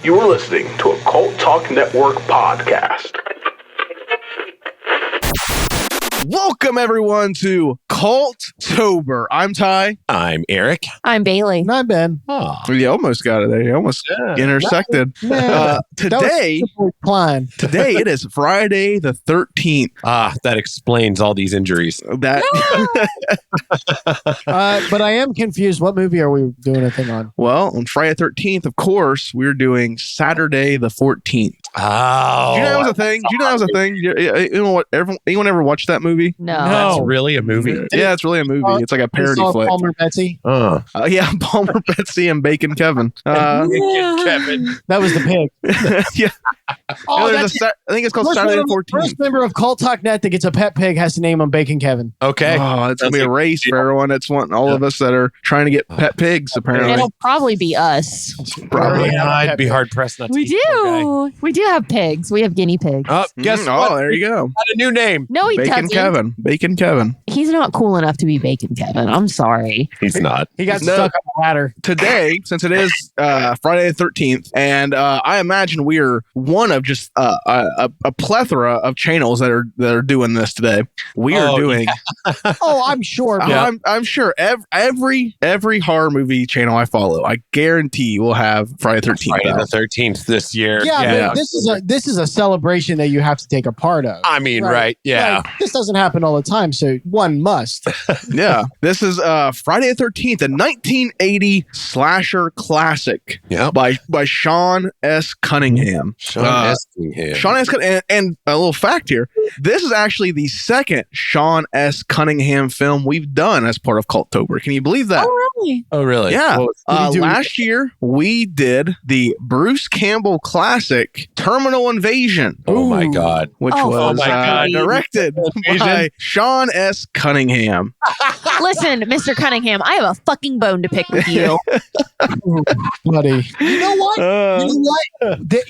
You are listening to a Cult Talk Network podcast. Welcome, everyone, to Culttober. I'm Ty. I'm Eric. I'm Bailey. And I'm Ben. Oh. You almost got it there. You almost intersected. Today it is Friday the 13th. That explains all these injuries. But I am confused. What movie are we doing a thing on? Well, on Friday the 13th, of course, we're doing Saturday the 14th. Oh. Do you know that was a thing? You know what? Anyone ever watched that movie? No. That's really a movie? Yeah, it's really a movie. It's like a parody flick. Palmer Betsy. Yeah, Palmer Betsy and Bacon Kevin. Kevin. That was the pig. Yeah. Oh, I think it's called Saturday the 14th. First member of Cult Talk Net that gets a pet pig has to name him Bacon Kevin. Okay. Oh, it's going to be a race for everyone that's wanting all of us that are trying to get pet pigs, apparently. It'll probably be us. Probably. Yeah, I'd be hard pressed not to. We do. We do have pigs. We have guinea pigs. Oh, guess what? Oh, there you go. Got a new name. No, he Bacon doesn't. Kevin. Bacon Kevin. He's not cool enough to be Bacon Kevin. I'm sorry. He's not. He got stuck on the ladder. Today, since it is Friday the 13th, and I imagine we're one of just a plethora of channels that are doing this today. We are doing. Yeah. Oh, I'm sure. I'm sure every horror movie channel I follow, I guarantee will have Friday the 13th. Friday the 13th this year. Yeah. But this is a celebration that you have to take a part of. I mean, right. Yeah. Like, this doesn't happen all the time, so one must. Yeah. This is Friday the 13th, a 1980 slasher classic by Sean S. Cunningham. Sean S. Cunningham. And a little fact here, this is actually the second Sean S. Cunningham film we've done as part of Culttober. Can you believe that? Oh, really? Yeah. Last year, we did the Bruce Campbell classic Terminal Invasion. Oh, my God. Which was directed by Sean S. Cunningham. Listen, Mr. Cunningham, I have a fucking bone to pick with you. Buddy. You know what?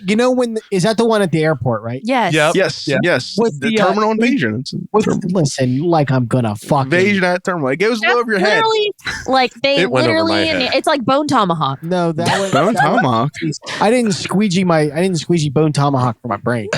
You know when is that the one at the airport, right? Yes. Yep. Yes. With the Terminal Invasion. Listen, like I'm gonna fucking Invasion at Terminal. It goes over your head. Like they literally, it's like Bone Tomahawk. No, that was Bone Tomahawk. I didn't squeegee Bone Tomahawk for my brain.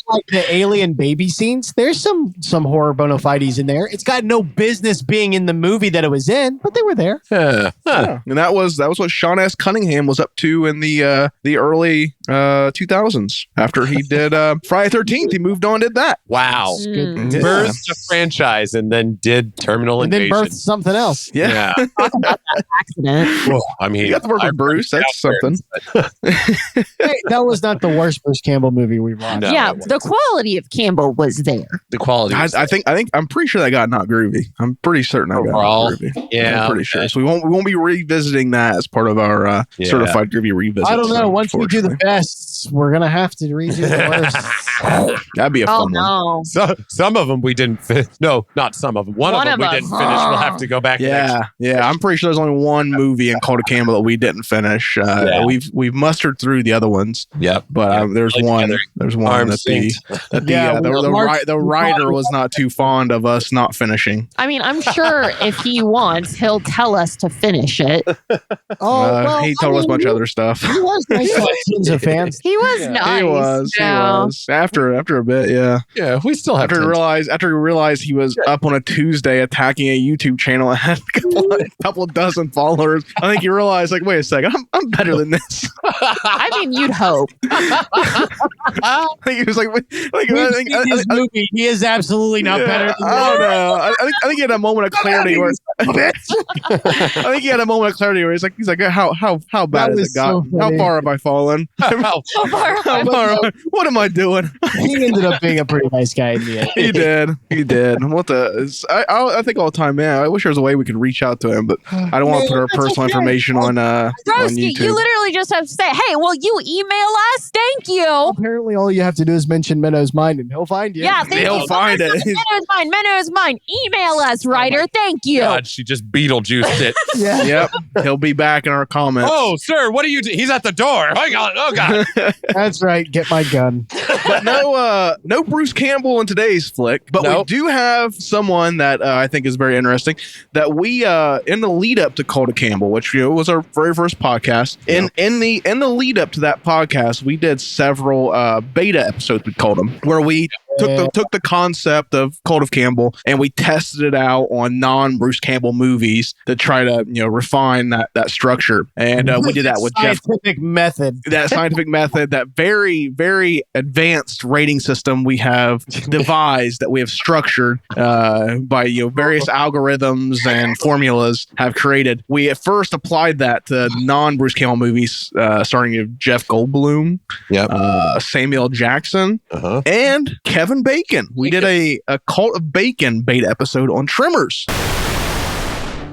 Like the alien baby scenes, there's some horror bona fides in there. It's got no business being in the movie that it was in, but they were there. Yeah. And that was what Sean S. Cunningham was up to in the early 2000s. After he did Friday 13th, he moved on and did that. Wow. Birthed a franchise and then did Terminal and Invasion. then birthed something else. Yeah. Talk about that accident. Well, I mean, you got to work with Bruce. That's something. Hey, that was not the worst Bruce Campbell movie we've watched. No, Yeah, the quality of Campbell was there. The quality. I'm pretty sure that got not groovy. I'm pretty certain that got not groovy. Yeah, I'm pretty sure. So we won't be revisiting that as part of our certified groovy revisit. I don't know. Once we do the bests, we're gonna have to redo the worst. That'd be a fun one. So, some of them we didn't finish. No, not some of them. One of them we didn't finish. We'll have to go back. Yeah. I'm pretty sure there's only one movie in Cult of Campbell that we didn't finish. We've mustered through the other ones. Yep. But there's one. There's one that the writer was not too fond of us not finishing. I mean, I'm sure if he wants, he'll tell us to finish it. He told us a bunch of other stuff. He was nice to tons of fans. He was nice. He was. After a bit, yeah. Yeah, we still have after he realized he was up on a Tuesday attacking a YouTube channel and had a couple of dozen followers. I think he realized, like, wait a second, I'm better than this. I mean, you'd hope. I think he was like, this movie, he is absolutely not better than I don't know. I think he had a moment of clarity where he's like, how bad has it gotten? How far have I fallen? How far? What am I doing? He ended up being a pretty nice guy in the end. He did. What the? I think all the time, man. I wish there was a way we could reach out to him, but I don't want to put our personal information on YouTube. You literally just have to say, "Hey, will you email us? Thank you." Apparently, all you have to do is mention Menno's Mind, and he'll find you. Yeah, he'll find it. Menno's Mind. Email us, writer. Thank you. God, She just Beetlejuiced it. Yeah. Yep. He'll be back in our comments. Oh, sir, what are you doing? He's at the door. Hang on. Oh, God. That's right. Get my gun. But no Bruce Campbell in today's flick. But we do have someone that I think is very interesting that we in the lead up to Call to Campbell, which was our very first podcast. In the lead up to that podcast, we did several beta episodes, we called them, where we took the concept of Cult of Campbell and we tested it out on non-Bruce Campbell movies to try to refine that structure. And we did that with Jeff. That scientific method, that very, very advanced rating system we have devised, that we have structured by various algorithms and formulas have created. We at first applied that to non-Bruce Campbell movies, starting with Jeff Goldblum, Samuel Jackson, and Kevin Bacon. We did a Cult of Bacon beta episode on Tremors.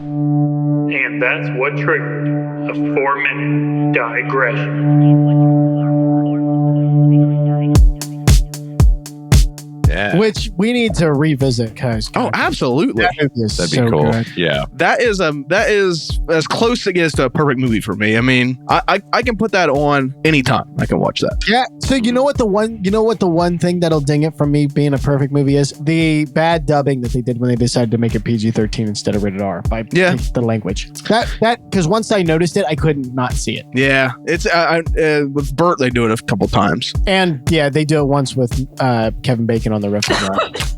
And that's what triggered a 4-minute digression. Yeah. Which we need to revisit, guys. Oh, absolutely. That'd be cool. Good. Yeah. That is as close as it gets to a perfect movie for me. I mean, I can put that on anytime. I can watch that. Yeah. So you know what the one thing that'll ding it from me being a perfect movie is? The bad dubbing that they did when they decided to make it PG-13 instead of rated R by the language. That because once I noticed it, I couldn't not see it. Yeah. It's with Bert, they do it a couple times. And yeah, they do it once with Kevin Bacon on the riff.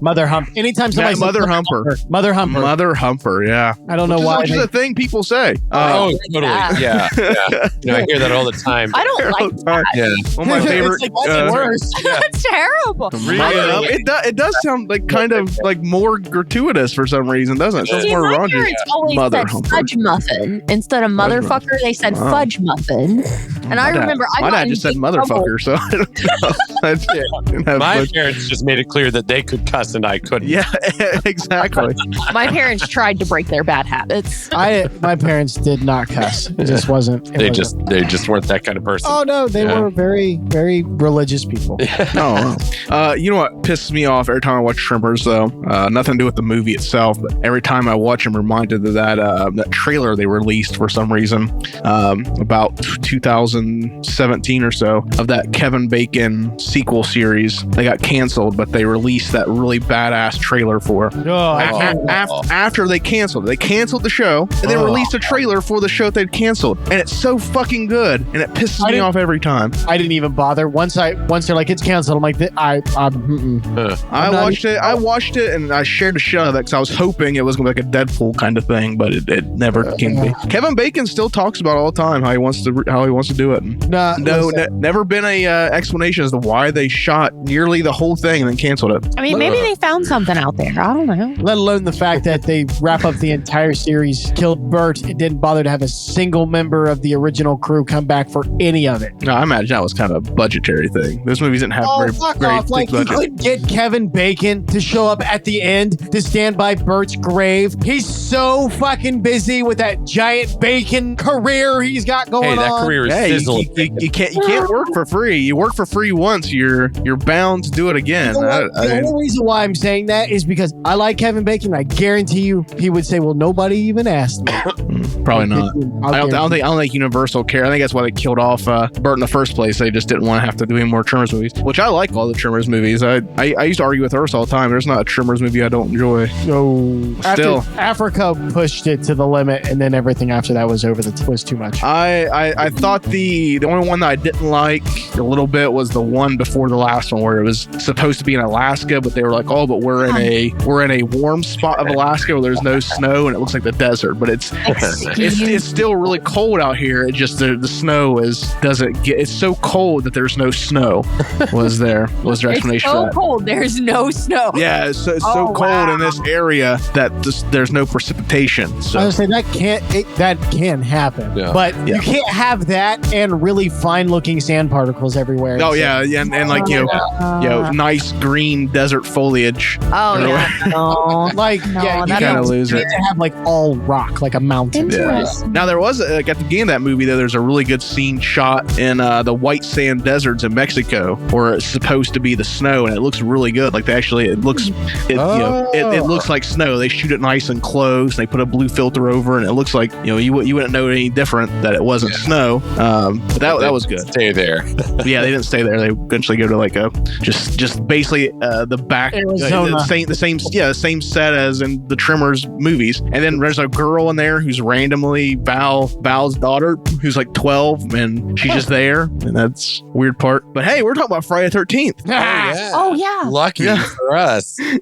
Mother Hump. Anytime somebody says Mother Humper. Mother Humper. Mother Humper, yeah. I don't know why. Which is a thing people say. Totally. Yeah. I hear that all the time. I don't like that. Yeah. One of my favorite. That's worse. That's terrible. Really? It does sound like kind of like more gratuitous for some reason, doesn't it? It sounds See, more my raunchy. parents always Mother said Humper. fudge muffin instead of motherfucker. They said fudge muffin, and I remember my dad just said motherfucker, so I don't know. My parents just made it clear that they could cuss and I couldn't. Yeah, exactly. My parents tried to break their bad habits. My parents did not cuss. It just wasn't. They just weren't that kind of person. Oh no, they were very, very religious people. You know what pisses me off every time I watch Tremors, though? Nothing to do with the movie itself, but every time I watch, I'm reminded of that trailer they released for some reason about 2017 or so of that Kevin Bacon sequel series. They got canceled, but they released that really badass trailer for after they canceled it. They canceled the show and then released a trailer for the show they'd canceled, and it's so fucking good, and it pisses me off every time. I didn't even bother. Once they're like it's canceled, I'm like I watched it and I shared a shot of it because I was hoping it was going to be like a Deadpool kind of thing, but it never came to be. Kevin Bacon still talks about it all the time how he wants to do it. Never been a explanation as to why they shot nearly the whole thing and then canceled it. I mean, maybe they found something out there. I don't know. Let alone the fact that they wrap up the entire series, killed Bert, and didn't bother to have a single member of the original crew come back for any of it. No, I imagine that was kind of a budgetary thing. Those movies didn't have very like, thick budget. You couldn't get Kevin Bacon to show up at the end to stand by Bert's grave. He's so fucking busy with that giant bacon career he's got going on. Hey, that career is sizzling. You can't work for free. You work for free once, you're bound to do it again. The only reason why I'm saying that is because I like Kevin Bacon. I guarantee you he would say, well, nobody even asked me. Probably not. I don't think Universal care. I think that's why they killed off Bert in the first place. They just didn't want to have to do any more Tremors movies, which I like all the Tremors movies. I used to argue with Urs all the time. There's not a Tremors movie I don't enjoy. No. Still. Africa pushed it to the limit, and then everything after that was was too much. I thought the only one that I didn't like a little bit was the one before the last one where it was supposed to be in Alaska, but they were like, oh, but we're in a warm spot of Alaska where there's no snow and it looks like the desert, but it's still really cold out here. It just the snow it's so cold that there's no snow. Was their explanation it's so for that? Cold there's no snow. Yeah, it's so cold in this area that there's no precipitation. So I was saying that can happen, but you can't have that and really fine looking sand particles everywhere. Oh yeah, and like nice green desert foliage. Oh yeah. No, like No, yeah, you that kind of is- lose it. To have like all rock, like a mountain. Interesting. Now there was at the beginning of that movie there's a really good scene shot in the white sand deserts in Mexico where it's supposed to be the snow, and it looks really good. Like it looks like snow. They shoot it nice and close. And they put a blue filter over, and it looks like you wouldn't know any different that it wasn't snow. But that was good. Stay there. But yeah, they didn't stay there. They eventually go to like a just basically the back Arizona. the same set as in the Tremors movies. And then there's a girl in there who's randomly Val's daughter, who's like 12, and she's just there, and that's a weird part. But hey, we're talking about Friday the 13th. Oh yeah. Lucky for us. Friday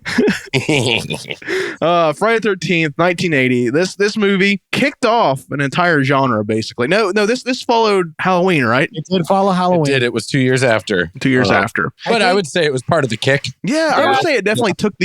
the 13th, 1980. This movie kicked off an entire genre, basically. No, this followed Halloween, right? It did follow Halloween. It was 2 years after. 2 years after. But I would say it was part of the kick. Yeah, I would say it definitely took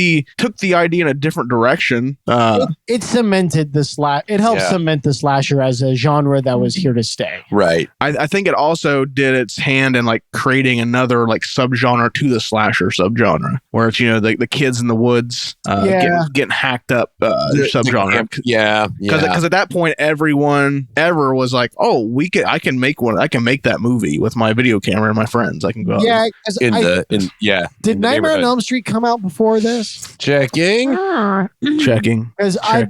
the idea in a different direction. It cemented the It helped cement the slasher as a genre that was here to stay. Right. I think it also did its hand in like creating another like subgenre to the slasher subgenre, where it's the kids in the woods getting hacked up subgenre. Yeah. Because at that point, everyone ever was like, "Oh, I can make one. I can make that movie with my video camera and my friends. I can go." Yeah. Did in the Nightmare on neighborhood. Elm Street come out before this? Checking. Checking. Because I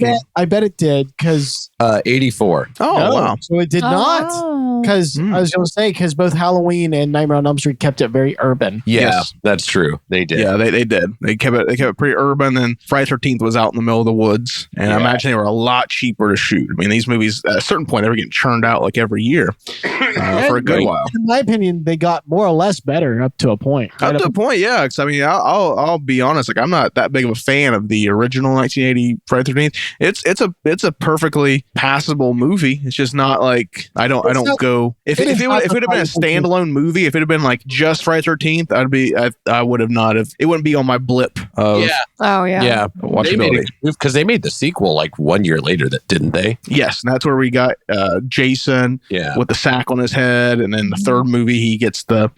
bet it did. Because 84. Oh wow. so it did not. Because I was going to say because both Halloween and Nightmare on Elm Street kept it very urban. Yeah, Yes. that's true. They did. Yeah, they did. They kept it pretty urban. And Friday the 13th was out in the middle of the woods, and I imagine they were a lot cheaper to shoot. I mean, these movies at a certain point they were getting churned out like every year for a good while. In my opinion, they got more or less better up to a point. Up to a point, yeah. Because I mean, I'll be honest. Like, I'm not that big of a fan of the original 1980 Friday the 13th. It's a perfully passable movie. It's just not like I don't go if it would have been a standalone movie. If it had been like just Friday the 13th, I would have not have. It wouldn't be on my blip of Oh yeah. Yeah. watchability. Because they made the sequel like 1 year later, didn't they? Yes, and that's where we got Jason with the sack on his head, and then the third movie he gets the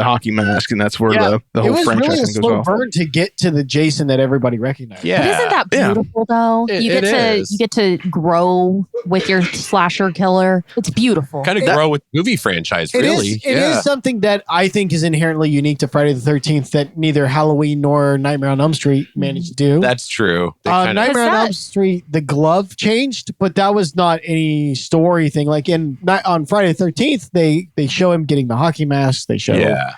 hockey mask, and that's where the whole it was franchise really a thing goes slow off. burn to get to the Jason that everybody recognized. Yeah. But isn't that beautiful though? It You get to grow with your slasher killer. It's beautiful. Kind of grow with movie franchise, really. It is something that I think is inherently unique to Friday the 13th that neither Halloween nor Nightmare on Elm Street managed to do. That's true. Nightmare on Elm Street, the glove changed, but that was not any story thing. Like on Friday the 13th, they show him getting the hockey mask. They show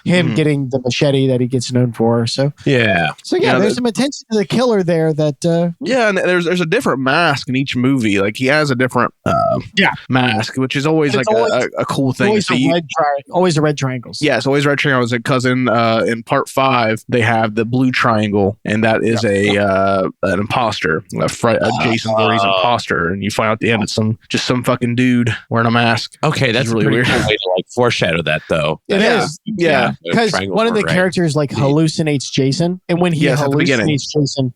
him getting the machete that he gets known for. So there's some attention to the killer there. That and there's a different mask in each movie. Like he has a different mask, which is always like a cool thing. Always a red triangles. Yeah, it's always red triangles. Because in part 5 they have the blue triangle, and that is an imposter, a Jason Voorhees imposter, and you find out at the end it's some fucking dude wearing a mask. Okay, that's really a pretty weird. cool way to like foreshadow that, though. It is. Yeah. Because one of the characters like hallucinates Jason, and when he hallucinates Jason,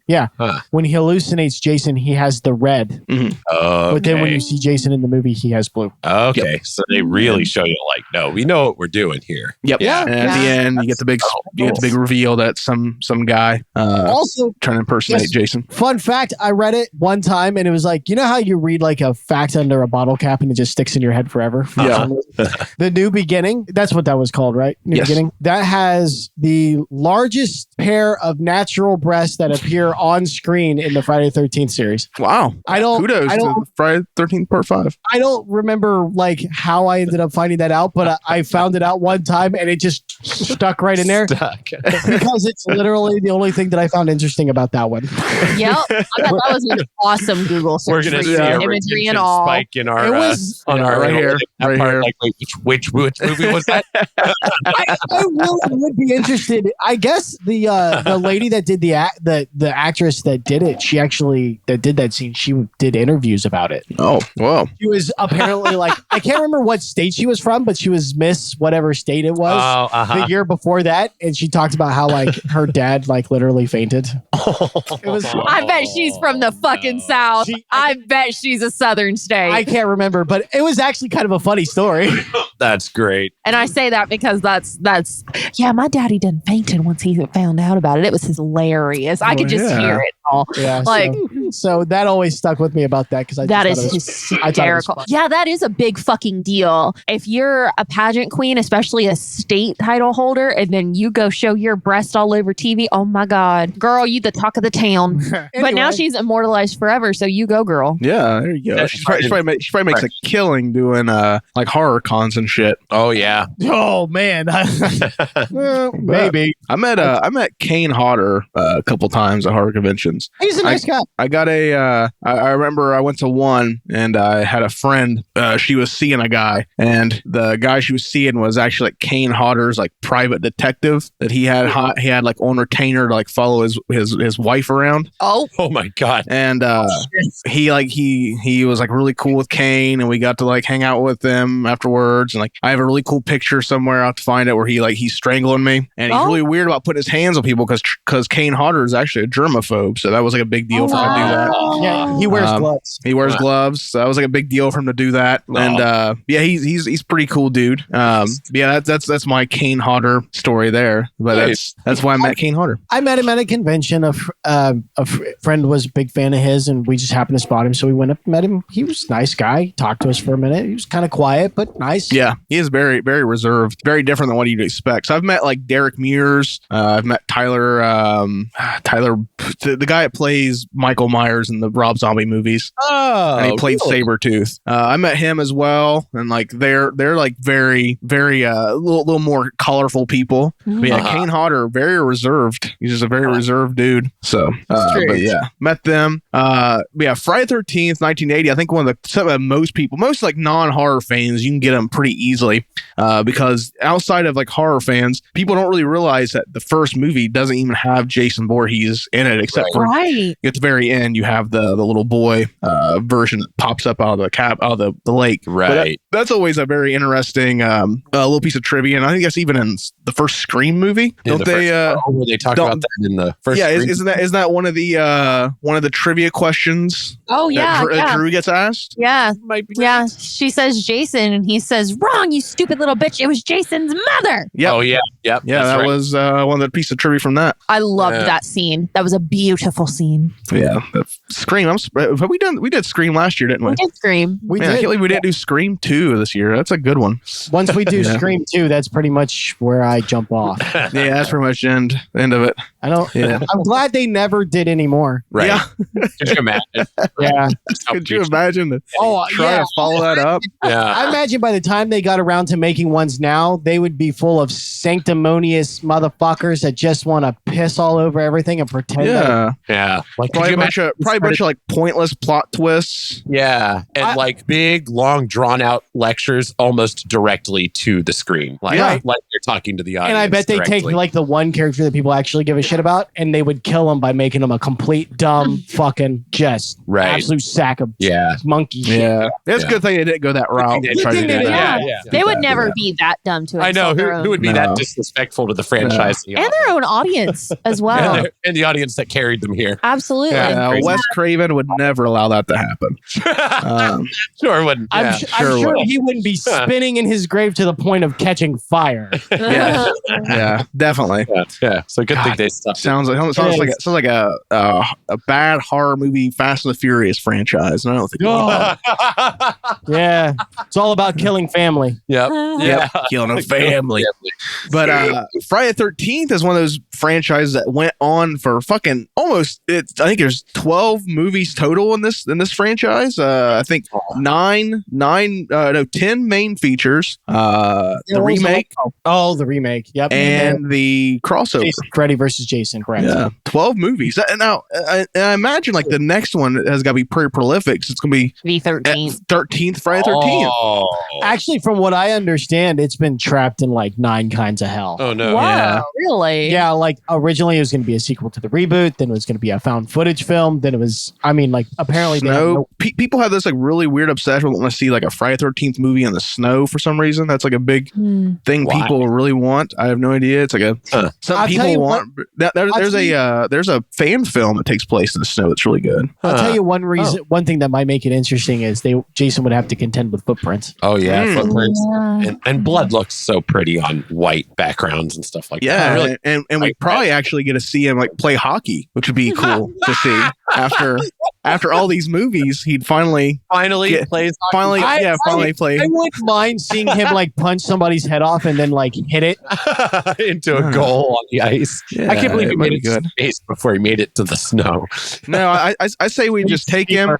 when he hallucinates Jason, he has the red. But then when you see Jason in the movie, he has blue. Okay, so they really show you like, no, we know what we're doing here. Yep. Yeah. And at the end, you get the big reveal that some guy also trying to impersonate Jason. Fun fact: I read it one time, and it was like, you know how you read like a fact under a bottle cap, and it just sticks in your head forever. The New Beginning. That's what that was called, right? New Beginning. That has the largest pair of natural breasts that appear on screen in the Friday the 13th series. Wow. Kudos to Friday the 13th Part 5. I don't remember like how I ended up finding that out, but I found it out one time and it just stuck right in there. Because it's literally the only thing that I found interesting about that one. Yep. I bet that was an awesome Google search. We're going to see for a you. Imagery and all. spike in our It was on our right here. Like, which Which movie was that? I really would be interested. I guess the lady that did the actress that did it, she actually that did that scene. She did interviews about it. Oh, whoa. She was apparently like, I can't remember what state she was from, but she was Miss whatever state it was the year before that, and she talked about how like her dad like literally fainted. It was. I bet she's from the fucking South. I bet she's a Southern state. I can't remember, but it was actually kind of a funny story. That's great. And I say that because that's yeah, my daddy done fainted once he found out about it. It was hilarious. I could just hear it all. Yeah, like so that always stuck with me about that because that is hysterical. Yeah, that is a big fucking deal. If you're a pageant queen, especially a state title holder, and then you go show your breast all over TV, oh my God, girl, you the talk of the town. Anyway. But now she's immortalized forever, so you go, girl. Yeah, there you go. She probably makes a killing doing like horror cons and shit. Oh yeah. Oh man. Well, maybe. I met Kane Hodder a couple times at horror conventions. He's a nice guy. I got I remember I went to one and I had a friend. She was seeing a guy, and the guy she was seeing was actually like Kane Hodder's like private detective that he had like on retainer to like follow his wife around. Oh my God. And he was like really cool with Kane, and we got to like hang out with him afterwards. And like I have a really cool picture somewhere. I have to find it where he's strangling me, and he's really weird about putting his hands on people because Kane Hodder is actually a germaphobe, so that was like a big deal for him to do that. Yeah, he wears gloves. He wears gloves, so that was like a big deal for him to do that. And yeah, he's pretty cool dude. Yeah, that's my Kane Hodder story there. But that's why I met Kane Hodder. I met him at a convention. A friend was a big fan of his, and we just happened to spot him, so we went up and met him. He was a nice guy. Talked to us for a minute. He was kind of quiet, but nice. Yeah, he is very, very reserved. Very different than what you'd expect. So I've met like Derek Mears. I've met Tyler, the guy that plays Michael Myers in the Rob Zombie movies. Oh, and he played Sabretooth. I met him as well, and like they're like very, very little more colorful people. But yeah, Kane Hodder, very reserved. He's just a very reserved dude. So, but yeah, met them. Yeah, Friday 13th, 1980. I think one of most like non-horror fans, you can get them pretty easily because outside of like horror fans, people don't really realize that the first movie doesn't even have Jason Voorhees in it, except for at the very end you have the little boy version that pops up out of the lake. Right. That's always a very interesting little piece of trivia, and I think that's even in the first Scream movie. Don't they? Where they talk about that in the first. Yeah, isn't that one of the trivia questions? Oh yeah, Drew gets asked. Yeah, yeah. She says Jason, and he says, "Wrong, you stupid little bitch. It was Jason's mother." Yeah. Oh yeah. Yep. Yeah, that was one of the pieces of trivia from that. I loved that scene. That was a beautiful scene. Yeah, Scream. Have we did Scream last year, didn't we? We did Scream. I can't believe we didn't do Scream 2 this year. That's a good one. Once we do Scream 2, that's pretty much where I jump off. Yeah, that's pretty much end of it. I don't. Yeah. I'm glad they never did any more. Right. Yeah. Could you imagine? Yeah. Could you imagine to try to follow that up? Yeah. I imagine by the time they got around to making ones now, they would be full of sanctimonious motherfuckers that just want to piss all over everything and pretend. Yeah. Like probably a bunch of like pointless plot twists. Yeah. And like big, long, drawn out lectures almost directly to the screen. Like they're talking to the audience. And I bet they take like the one character that people actually give a shit about, and they would kill him by making him a complete dumb fucking just absolute sack of monkey shit. Yeah. It's a good thing they didn't go that route. They would never be that dumb to it. I know. Who would be that disrespectful to the franchise? And their own audience as well. And the audience that carried them here. Absolutely. Wes Craven would never allow that to happen. Sure wouldn't. I'm sure he wouldn't be spinning in his grave to the point of catching fire. Yeah, definitely. Yeah. So good thing they stopped. Sounds like a bad horror movie, Fast and the Furious franchise. And I don't think. Yeah, it's all about killing family. Yep, killing a family. But Friday the 13th is one of those franchises that went on for fucking almost. I think there's 12 movies total in this franchise. I think nine no, 10 main features. The remake. The remake. Yep. And the crossover. Freddy versus Jason, correct. Yeah. 12 movies. Now, I imagine like the next one has got to be pretty prolific. So it's going to be the 13th. 13th, Friday 13th. Oh. Actually, from what I understand, it's been trapped in like 9 kinds of hell. Oh, no. Wow, Yeah. really? Yeah, like originally it was going to be a sequel to the reboot, then it was going to be a found footage film, then it was, I mean, like apparently people have this like really weird obsession with wanting to see like a Friday 13th movie in the snow for some reason. That's like a big thing people really want. I have no idea. It's like some people want. There's a fan film that takes place in the snow that's really good. I'll tell you one reason. One thing that might make it interesting is Jason would have to contend with footprints. Oh yeah, footprints. And blood looks so pretty on white backgrounds and stuff like that. Yeah, Really, and we probably actually get to see him like play hockey, which would be cool to see after all these movies. He'd finally plays. Finally play. I wouldn't mind seeing him like punch somebody's head off and then like hit it into a goal on the ice. Yeah, I can't believe he made it good. to space before he made it to the snow. No, I say we just take him.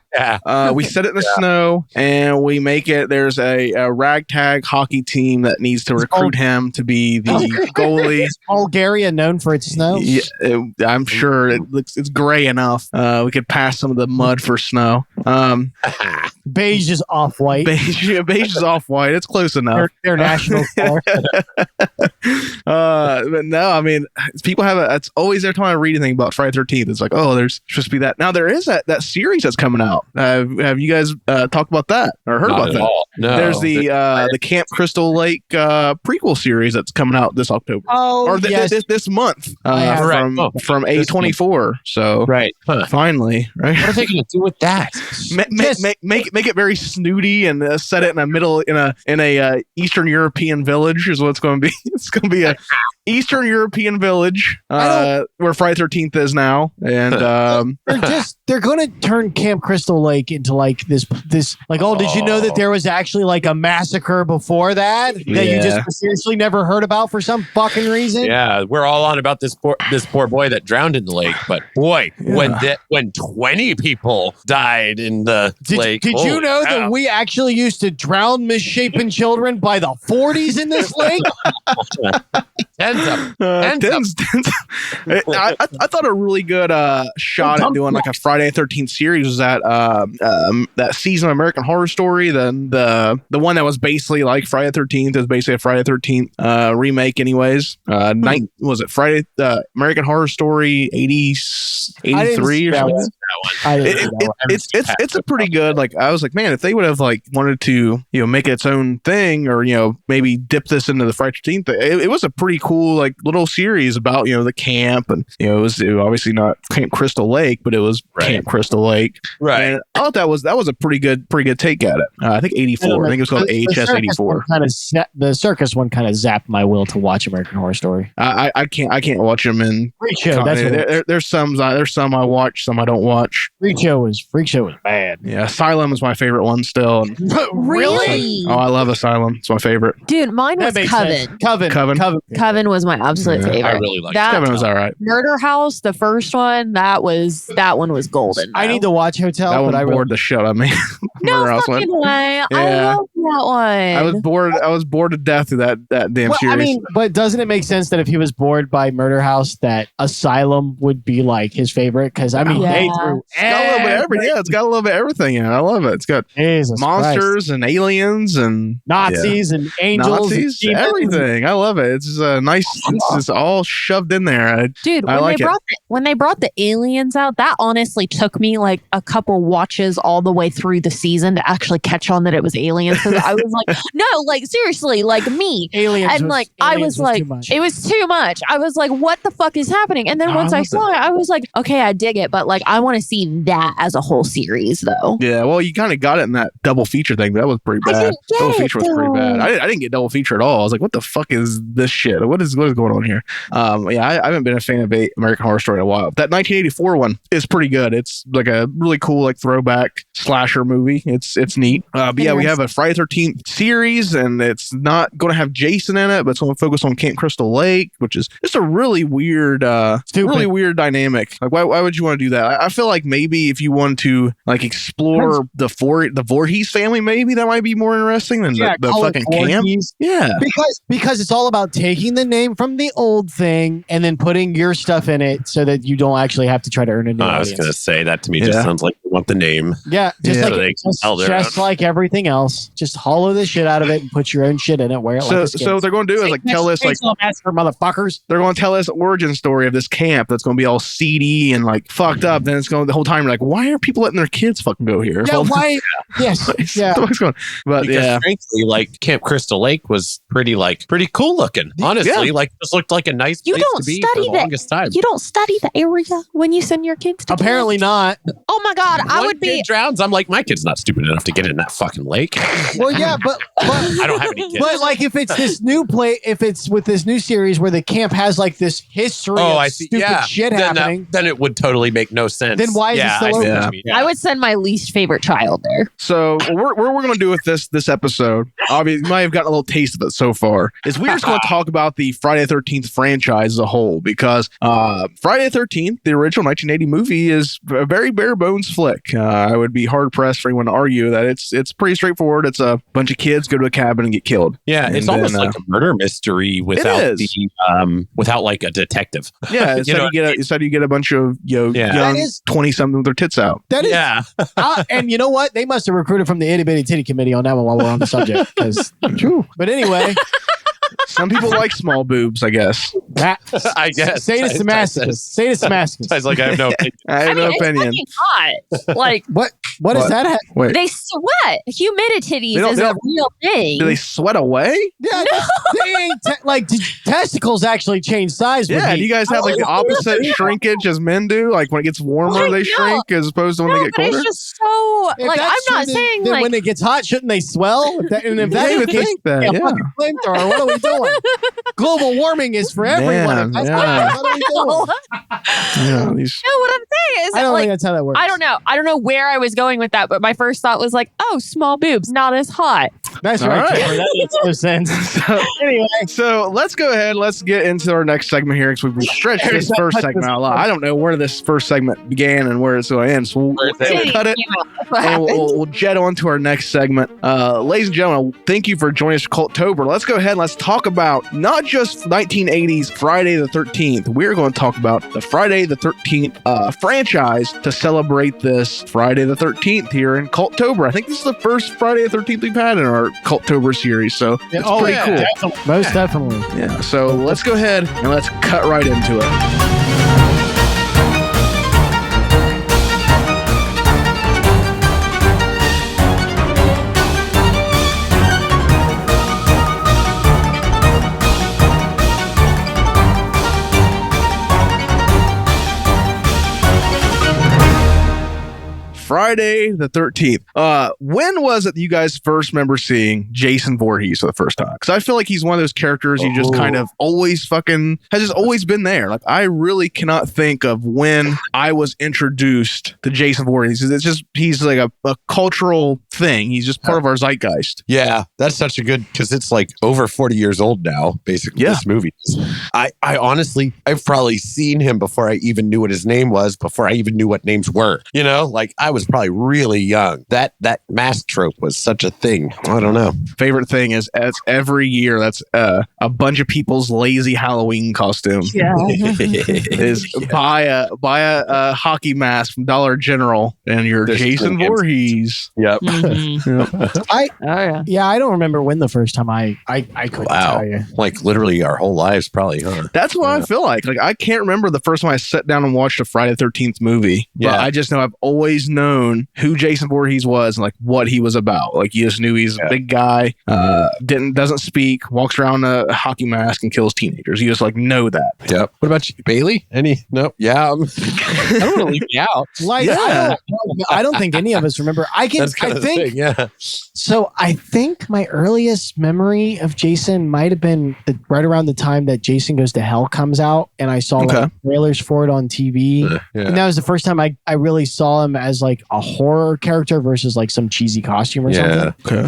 We set it in the snow and we make it. There's a ragtag hockey team that needs to recruit him to be the goalie. Is Bulgaria known for its snow? Yeah, I'm sure it's gray enough. We could pass some of the mud for snow. Beige is off white. Beige is off white. It's close enough. Their national color. But no, I mean, people have it's always every time I read anything about Friday 13th, it's like, oh, there's supposed to be that. Now there is that series that's coming out. Have you guys talked about that or heard about that? No. There's the Camp Crystal Lake prequel series that's coming out this October. Oh, or yes. this month Right. from A24. So Right. finally, right? What are they going to do with that? Make it very snooty and set it in a Eastern European village is what it's going to be. It's going to be a Eastern European village where Friday 13th is now, and they're going to turn Camp Crystal Lake into like this like, oh, did you know that there was actually like a massacre before that you just seriously never heard about for some fucking reason? Yeah, we're all on about this poor boy that drowned in the lake, but boy, when 20 people died in the lake. Did you know that we actually used to drown misshapen children by the 40s in this lake? Tens of I thought a really good shot at doing like a Friday 13th series was that season of American Horror Story. The one that was basically like Friday 13th is basically a Friday 13th remake, anyways. Was it Friday American Horror Story 83 or something? It's a pretty good. Like I was like, man, if they would have like wanted to make its own thing or maybe dip this into the Friday 13th, it was a pretty cool like little series about the camp, and it was obviously not Camp Crystal Lake, but it was Camp Crystal Lake, right? And I thought that was a pretty good take at it. I think 84. I think it was called AHS 84. The circus one kind of zapped my will to watch American Horror Story. I can't watch them in. Freak Show. There's some I watch, some I don't watch. Freak Show was bad. Yeah, Asylum is my favorite one still. Really? Oh, I love Asylum. It's my favorite. Dude, mine was Coven. Coven was my absolute favorite. I really like that. Coven was all right. Murder House, the first one, that one was golden. I need to watch Hotel, that but I bored the shit out of me. No fucking way. I love that one. I was bored to death through that damn series. I mean, but doesn't it make sense that if he was bored by Murder House, that Asylum would be like his favorite? Because I mean, they threw it's got a little bit of everything in it. I love it. It's got monsters and aliens and Nazis and angels, and everything. I love it. It's just a nice. It's just all shoved in there. Dude, when they brought the aliens out, that honestly took me like a couple watches all the way through the season to actually catch on that it was aliens. Because I was like, no, like seriously, like me. Aliens and like I was like, it was too much. I was like, what the fuck is happening? And then once I saw it, I was like, okay, I dig it, but like I want to see that as a whole series though. Yeah, well, you kind of got it in that double feature thing, but that was pretty bad. Double feature was pretty bad. I didn't get double feature at all. I was like, what the fuck is this shit? What is going on here? I haven't been a fan of American Horror Story in a while. That 1984 one is pretty good. It's like a really cool like throwback slasher movie. It's neat. But yeah, we have a Friday 13th series, and it's not going to have Jason in it, but it's going to focus on Camp Crystal Lake, which is just a really weird dynamic. Like, why would you want to do that? I feel like maybe if you want to like explore the Voorhees family, maybe that might be more interesting than the fucking camp. Yeah, because it's all about taking the name from the old thing and then putting your stuff in it so that you don't actually have to try to earn a new audience. I was going to say that to me just sounds like you want the name. Yeah, just like everything else. Just hollow the shit out of it and put your own shit in it. Where it so what they're going to do is like tell us like motherfuckers. They're going to tell us origin story of this camp that's going to be all seedy and like fucked up. Then it's going the whole time you're like, why are people letting their kids fucking go here? Yeah, why? Yes, yeah. What's going? But because frankly, like Camp Crystal Lake was pretty cool looking. Honestly, like just looked like a nice place to be for the longest time. You don't study the area when you send your kids to Apparently camp? not. Oh my God, I would be. Kid drowns. I'm like, my kid's not stupid enough to get in that fucking lake. Well, yeah, but I don't have any kids. But like, if it's this new if it's with this new series where the camp has like this history of stupid shit happening, then it would totally make no sense. Then why is it still open? I would send my least favorite child there. So what we're going to do with this episode, obviously, you might have gotten a little taste of it so far, is we're just going to talk about the Friday the 13th franchise as a whole, because Friday the 13th, the original 1980 movie, is a very bare bones flick. I would be hard pressed for anyone to argue that it's pretty straightforward. It's a bunch of kids go to a cabin and get killed. Yeah, it's almost like a murder mystery without without like a detective. Yeah, instead you get a bunch of young 20-something with their tits out. That is, and you know what? They must have recruited from the Itty Bitty Titty Committee on that one while we're on the subject. True. But anyway. Some people like small boobs, I guess. I guess. Sadist to masochist. I was like, I have no opinion. I have no opinion. It's hot. Like what does that? Wait. They sweat. Humidity is a real thing. Do they sweat away? Yeah, they ain't testicles actually change size. Yeah, do you guys have like the opposite shrinkage as men do? Like when it gets warmer, they shrink as opposed to when they get colder? It's just so if like I'm not saying then like when it gets hot, shouldn't they swell? And if that's the case, or what are we doing? Global warming is for everyone. What are we doing? No, what I'm saying is I don't think that's how that works. I don't know where I was going with that, but my first thought was like, oh, small boobs, not as hot. That's right. That makes no sense. Anyway, so let's go ahead. Let's get into our next segment here because we've stretched this first segment out a lot. I don't know where this first segment began and where it's going to end. So we'll cut it and we'll jet on to our next segment. Ladies and gentlemen, thank you for joining us for Culttober. Let's go ahead and let's talk about not just 1980s Friday the 13th. We're going to talk about the Friday the 13th franchise to celebrate this Friday the 13th here in Culttober. I think this is the first Friday the 13th we've had in our Culttober series, so it's pretty cool. Definitely. Most definitely. Yeah, so let's go ahead and let's cut right into it. Friday the 13th. When was it that you guys first remember seeing Jason Voorhees for the first time? Because I feel like he's one of those characters you just kind of always has just always been there. Like I really cannot think of when I was introduced to Jason Voorhees. It's just he's like a cultural thing. He's just part of our zeitgeist. Yeah, that's such a good because it's like over 40 years old now. Basically, this movie. I honestly I've probably seen him before I even knew what his name was. Before I even knew what names were. You know, like I was probably really young. That mask trope was such a thing. I don't know. Favorite thing is every year that's a bunch of people's lazy Halloween costume. Yeah. Is buy a hockey mask from Dollar General and you're Jason Voorhees. Yep. Mm-hmm. I don't remember when the first time I couldn't tell you. Like literally our whole lives probably, huh? That's what I feel like. Like I can't remember the first time I sat down and watched a Friday the 13th movie. But I just know I've always known who Jason Voorhees was and like what he was about. Like you just knew he's a big guy, doesn't speak, walks around a hockey mask and kills teenagers. You just like know that. Yep. What about you, Bailey? No. Yeah. I don't want to leave you out. Like I don't think any of us remember. So I think my earliest memory of Jason might have been right around the time that Jason Goes to Hell comes out, and I saw like trailers for it on TV. And that was the first time I really saw him as like like a horror character versus like some cheesy costume or something. Okay.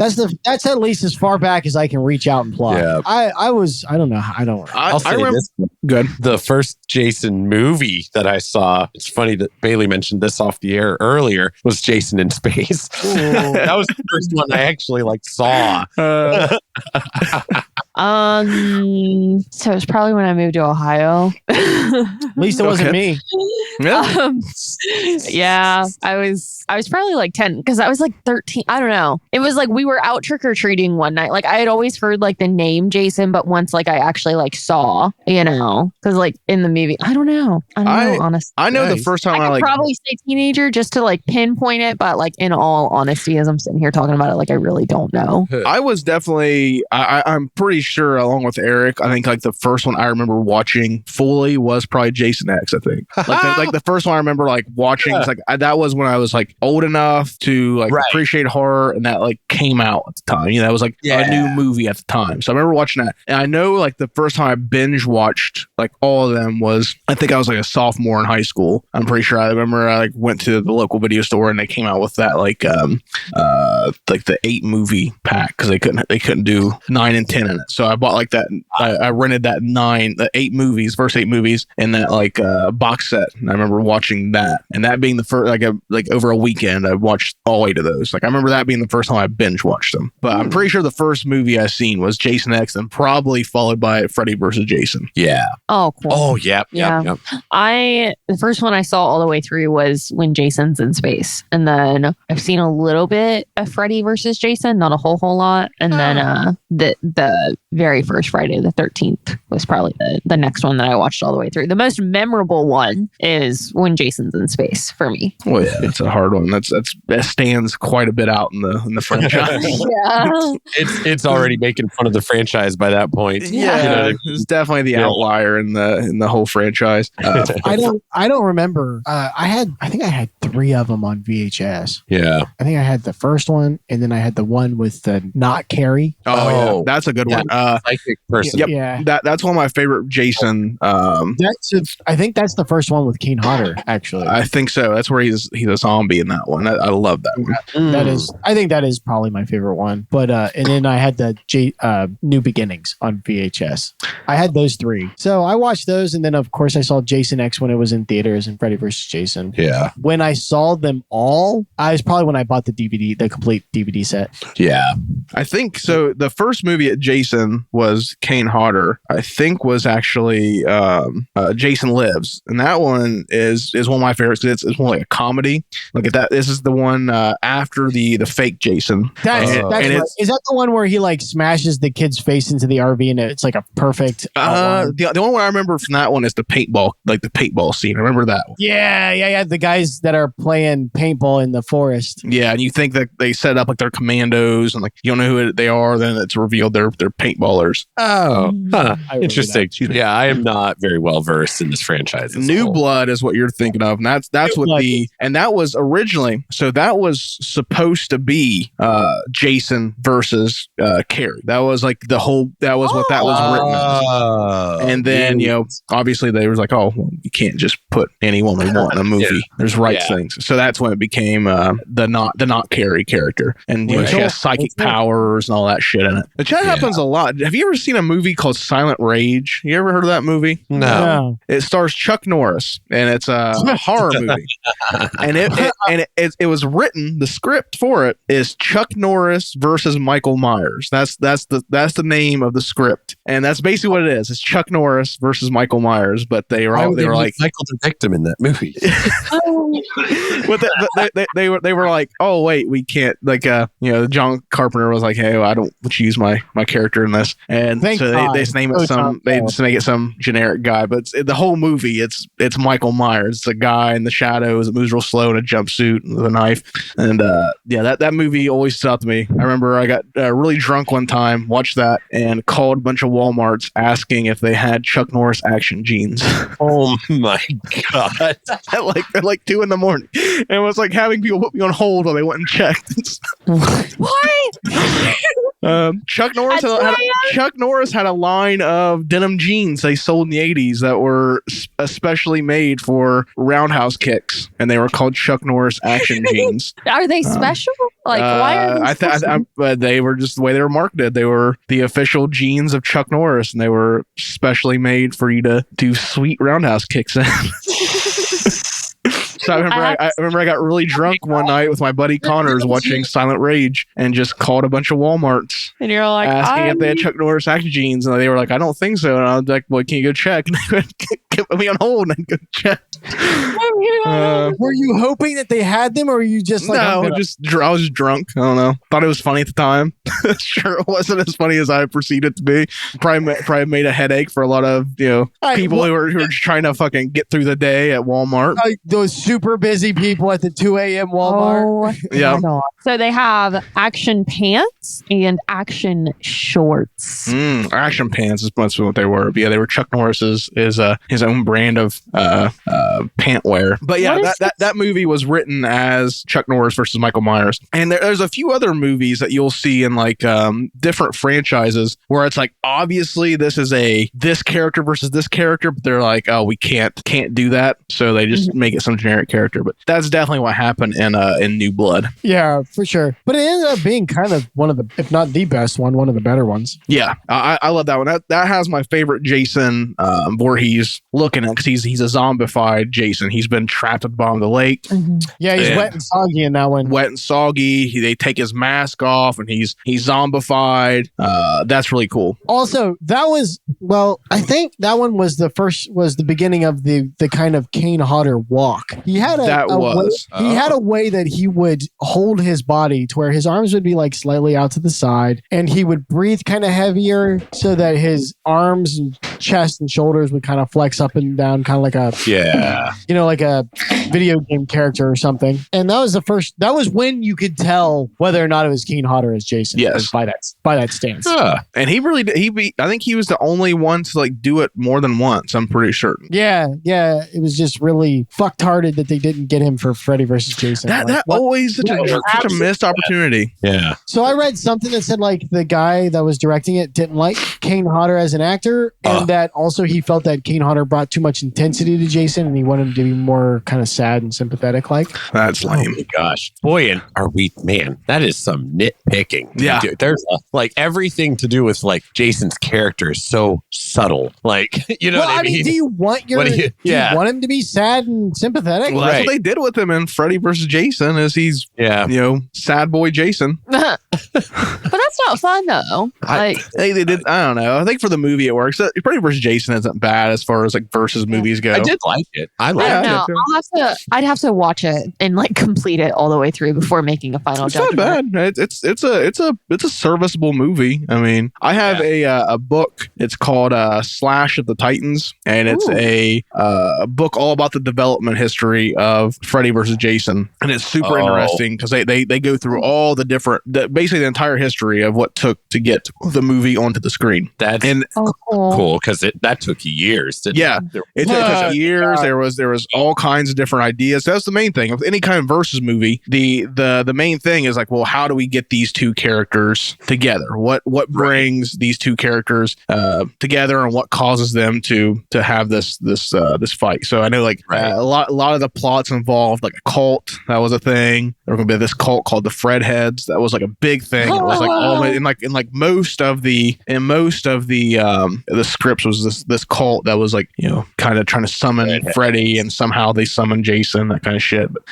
That's at least as far back as I can reach out and plot. Yeah. I don't know. I'll say remember. this. Good. The first Jason movie that I saw, it's funny that Bailey mentioned this off the air earlier, was Jason in Space. That was the first one I actually like saw. So it was probably when I moved to Ohio. At least it wasn't me. Yeah. Yeah, I was probably like 10 because I was like 13. I don't know. It was like we were out trick-or-treating one night. Like I had always heard like the name Jason, but once like I actually like saw, because like in the movie, I don't know, honestly. I know the first time I could probably say teenager just to like pinpoint it, but like in all honesty, as I'm sitting here talking about it, like I really don't know. I was definitely, I'm pretty sure, along with Eric, I think like the first one I remember watching fully was probably Jason X. I think like the first one I remember like watching, was like that was when I was like old enough to like appreciate horror, and that like came out at the time. That was like a new movie at the time. So I remember watching that, and I know like the first time I binge watched like all of them was, I think I was like a sophomore in high school. I'm pretty sure I remember I like went to the local video store and they came out with that like the 8 movie pack because they couldn't do 9 and 10 in it. So I bought like that. I rented that 8 movies in that like box set. And I remember watching that, and that being the first like over a weekend I watched all 8 of those. Like I remember that being the first time I binge watched them. But I'm pretty sure the first movie I seen was Jason X, and probably followed by Freddy versus Jason. Yeah. Oh, cool. Oh, yeah. The first one I saw all the way through was when Jason's in Space, and then I've seen a little bit of Freddy versus Jason, not a whole lot, and then the very first Friday the 13th was probably the next one that I watched all the way through. The most memorable one is when Jason's in Space for me. Well, yeah, it's a hard one. That stands quite a bit out in the franchise. Yeah, it's already making fun of the franchise by that point. Yeah, it's definitely the outlier in the whole franchise. I don't remember. I think I had 3 of them on VHS. Yeah, I think I had the first one, and then I had the one with the not Carrie. Oh yeah, that's a good one. Psychic person. Yep. Yeah, that's one of my favorite Jason. I think that's the first one with Kane Hodder. Actually, I think so. That's where he's a zombie in that one. I love that one. I think that is probably my favorite one. But and then I had the New Beginnings on VHS. I had those 3, so I watched those, and then of course I saw Jason X when it was in theaters, and Freddy vs. Jason. Yeah. When I saw them all, I was probably when I bought the complete DVD set. Yeah. I think so. The first movie at Jason was Kane Hodder. I think was actually Jason Lives, and that one is one of my favorites. It's more like a comedy. Look at that. This is the one after the fake Jason. That's right. Is that the one where he like smashes the kid's face into the RV and it's like a perfect the one I remember from that one is the paintball scene. I remember that one. Yeah. The guys that are playing paintball in the forest. Yeah, and you think that they set up like they're commandos, and like you don't know who they are, then it's revealed they're paintballers. Oh, interesting. Yeah, I am not very well versed in this franchise. New Blood is what you're thinking of, and that's what that was originally. So that was supposed to be Jason versus Carrie. That was like that was what that was written as. And then obviously they was like, oh, well, you can't just put anyone we want in a movie. There's rights things. So that's when it became the not Carrie character, and she has psychic powers and all that shit in it. But that happens a lot. Have you ever seen a movie called Silent Rage? You ever heard of that movie? No. It stars Chuck Norris, and it's a horror movie. And it was written. The script for it is Chuck Norris versus Michael Myers. That's the name of the script, and that's basically what it is. It's Chuck Norris versus Michael Myers, but they were like Michael the victim in that movie. But they were like, oh wait, we can't, like John Carpenter was like, hey, I don't want you to use my character in this, and they just name it they just make it some generic guy, but the whole movie it's Michael Myers. It's a guy in the shadows that moves real slow in a jumpsuit with a knife, and that movie always stood out to me. I remember I got really drunk one time, watched that, and called a bunch of Walmarts asking if they had Chuck Norris action jeans. Oh my god! at like 2 a.m. morning, and it was like having people put me on hold while they went and checked. What? Chuck Norris had a line of denim jeans they sold in the 80s that were especially made for roundhouse kicks, and they were called Chuck Norris action jeans. Are they special? Why are they special? They were just the way they were marketed. They were the official jeans of Chuck Norris, and they were specially made for you to do sweet roundhouse kicks in. So I remember I got really drunk one night with my buddy Connors watching Silent Rage and just called a bunch of Walmarts. And you're like, asking if they had Chuck Norris action jeans, and they were like, I don't think so. And I was like, well, can you go check? And they would put me on hold and go check. Were you hoping that they had them, or were you just like, no, I was just drunk. I don't know. Thought it was funny at the time. Sure, it wasn't as funny as I perceived it to be. Probably made a headache for a lot of people who were trying to fucking get through the day at Walmart. Those super busy people at the 2 a.m. Walmart. Oh, yeah. So they have action pants and action shorts. Action pants is what they were. But yeah, they were Chuck Norris's his own brand of pant wear. But yeah, that movie was written as Chuck Norris versus Michael Myers. And there's a few other movies that you'll see in like different franchises where it's like, obviously this is this character versus this character, but they're like, oh, we can't do that. So they just make it some generic character. But that's definitely what happened in New Blood. Yeah, for sure. But it ended up being kind of one of the, if not the best one of the better ones. Yeah, I love that one. That has my favorite Jason Voorhees looking at, because he's a zombified Jason. He's been trapped at the bottom of the lake. Yeah, he's wet and soggy in that one. Wet and soggy. They take his mask off and he's zombified. That's really cool. Also, that was, I think that one was the beginning of the kind of Kane Hodder walk. He had a way that he would hold his body to where his arms would be like slightly out to the side, and he would breathe kind of heavier so that his arms and chest and shoulders would kind of flex up and down, kind of like like a video game character or something. And that was when you could tell whether or not it was Kane Hodder as Jason. Yes, by that stance. And I think he was the only one to like do it more than once. I'm pretty certain. Yeah. It was just really fucked-hearted that they didn't get him for Freddy versus Jason. That always such a missed opportunity. Yeah. So I read something that said like the guy that was directing it didn't like Kane Hodder as an actor, and that also he felt that Kane Hodder brought too much intensity to Jason, and he wanted him to be more kind of sad and sympathetic. Like, that's lame. Oh my gosh, boy, and are we, man? That is some nitpicking. Yeah, dude, there's like everything to do with like Jason's character is so subtle. Like, you know what I mean? Do you want do you want him to be sad and sympathetic? Well, that's what they did with him in Freddy versus Jason. Is he's sad boy Jason. But that's not fun though. They did. I don't know. I think for the movie it works. Freddy versus Jason isn't bad as far as like versus movies go. I did like it. I liked it. I'd have to watch it and like complete it all the way through before making a final judgment. It's not bad. It's a serviceable movie. I mean, I have a book. It's called Slash of the Titans, and it's a book all about the development history of Freddy versus Jason, and it's super interesting because they go through all the different, basically the entire history of what took to get the movie onto the screen. That's cool because that took years. It took years. There was all kinds of different ideas. That's the main thing with any kind of versus movie. The main thing is like, well, how do we get these two characters together? What brings these two characters together, and what causes them to have this fight? So I know like a lot of the plots involved like a cult. That was a thing. There was gonna be this cult called the Fred Heads. That was like a big thing. It was like almost in most of the scripts was this cult that was like, kind of trying to summon Freddy, and somehow they summon Jason, that kind of shit. But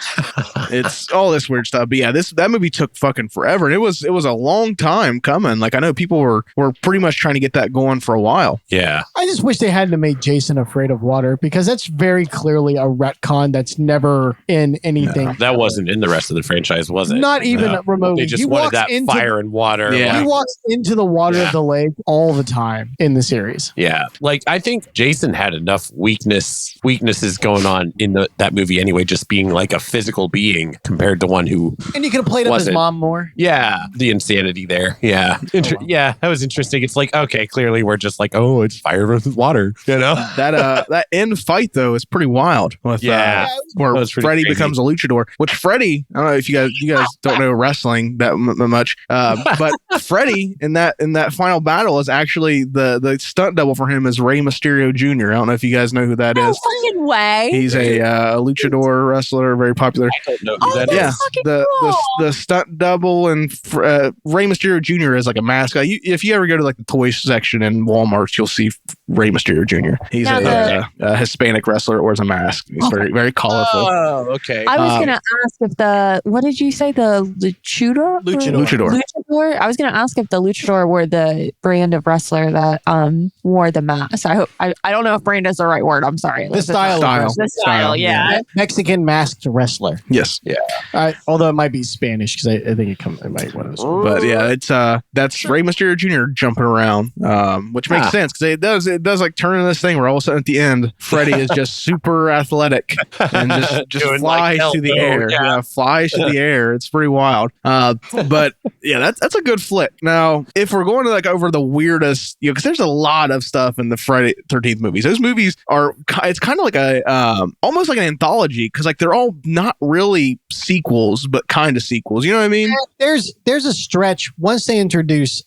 it's all this weird stuff. But yeah, that movie took fucking forever, and it was a long time coming. Like I know people were pretty much trying to get that going for a while. Yeah. I just wish they hadn't made Jason afraid of water, because that's very clearly a retcon that's never in anything. No, that wasn't in the rest of the franchise, was it? Not even remotely. They just wanted that fire and water. terrible. Yeah. He walks into the water of the lake all the time in the series. Yeah. Like, I think Jason had enough weaknesses going on in that movie anyway, just being like a physical being compared to one who... And you could have played up his mom more. Yeah. The insanity there. Yeah. Yeah, that was interesting. It's like, okay, clearly we're just like, oh, it's fire versus water, you know? That end fight, though, is pretty wild. With, where Freddy becomes a luchador. Which Freddy, I don't know if you guys don't know wrestling that much, but Freddy in that final battle is actually the stunt double for him is Rey Mysterio Jr. I don't know if you guys know who that is. No fucking way. He's a luchador wrestler, very popular. I don't know who that is. Yeah, the stunt double and Rey Mysterio Jr. is like a mascot. If you ever go to like the toy section in Walmart, you'll see Rey Mysterio Jr. He's a Hispanic wrestler or wears a mask. He's very, very colorful. Oh, okay. I was gonna ask if what did you say, the luchador? Luchador. I was gonna ask if the luchador were the brand of wrestler that wore the mask. I don't know if brand is the right word. I'm sorry. The style, yeah. Mexican masked wrestler. Yes. Yeah. Although it might be Spanish because I think it might one of those. But yeah, it's that's Rey Mysterio Jr. jumping around, which makes sense because it does like turn into this thing where all of a sudden at the end, Freddy is just super athletic and just flies to the air. Yeah, flies to the air. It's pretty wild. But yeah, that's a good flick. Now, if we're going to like over the weirdest, because there's a lot of stuff in the Friday 13th movies. Those movies it's kind of like a almost like an anthology because like they're all not really sequels, but kind of sequels. You know what I mean? There's a stretch once they introduce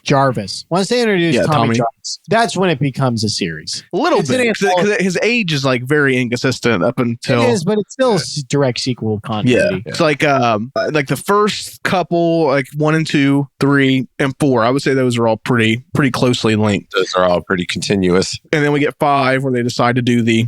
Jarvis. Once they introduce Tommy Jarvis, that's when it becomes a series. A little bit because his age is like very inconsistent up until it is, but it's still direct sequel continuity. Yeah, it's like the first couple, like 1 and 2, 3 and 4. I would say those are all pretty closely linked. Those are all pretty continuous. And then we get 5 where they decide to do the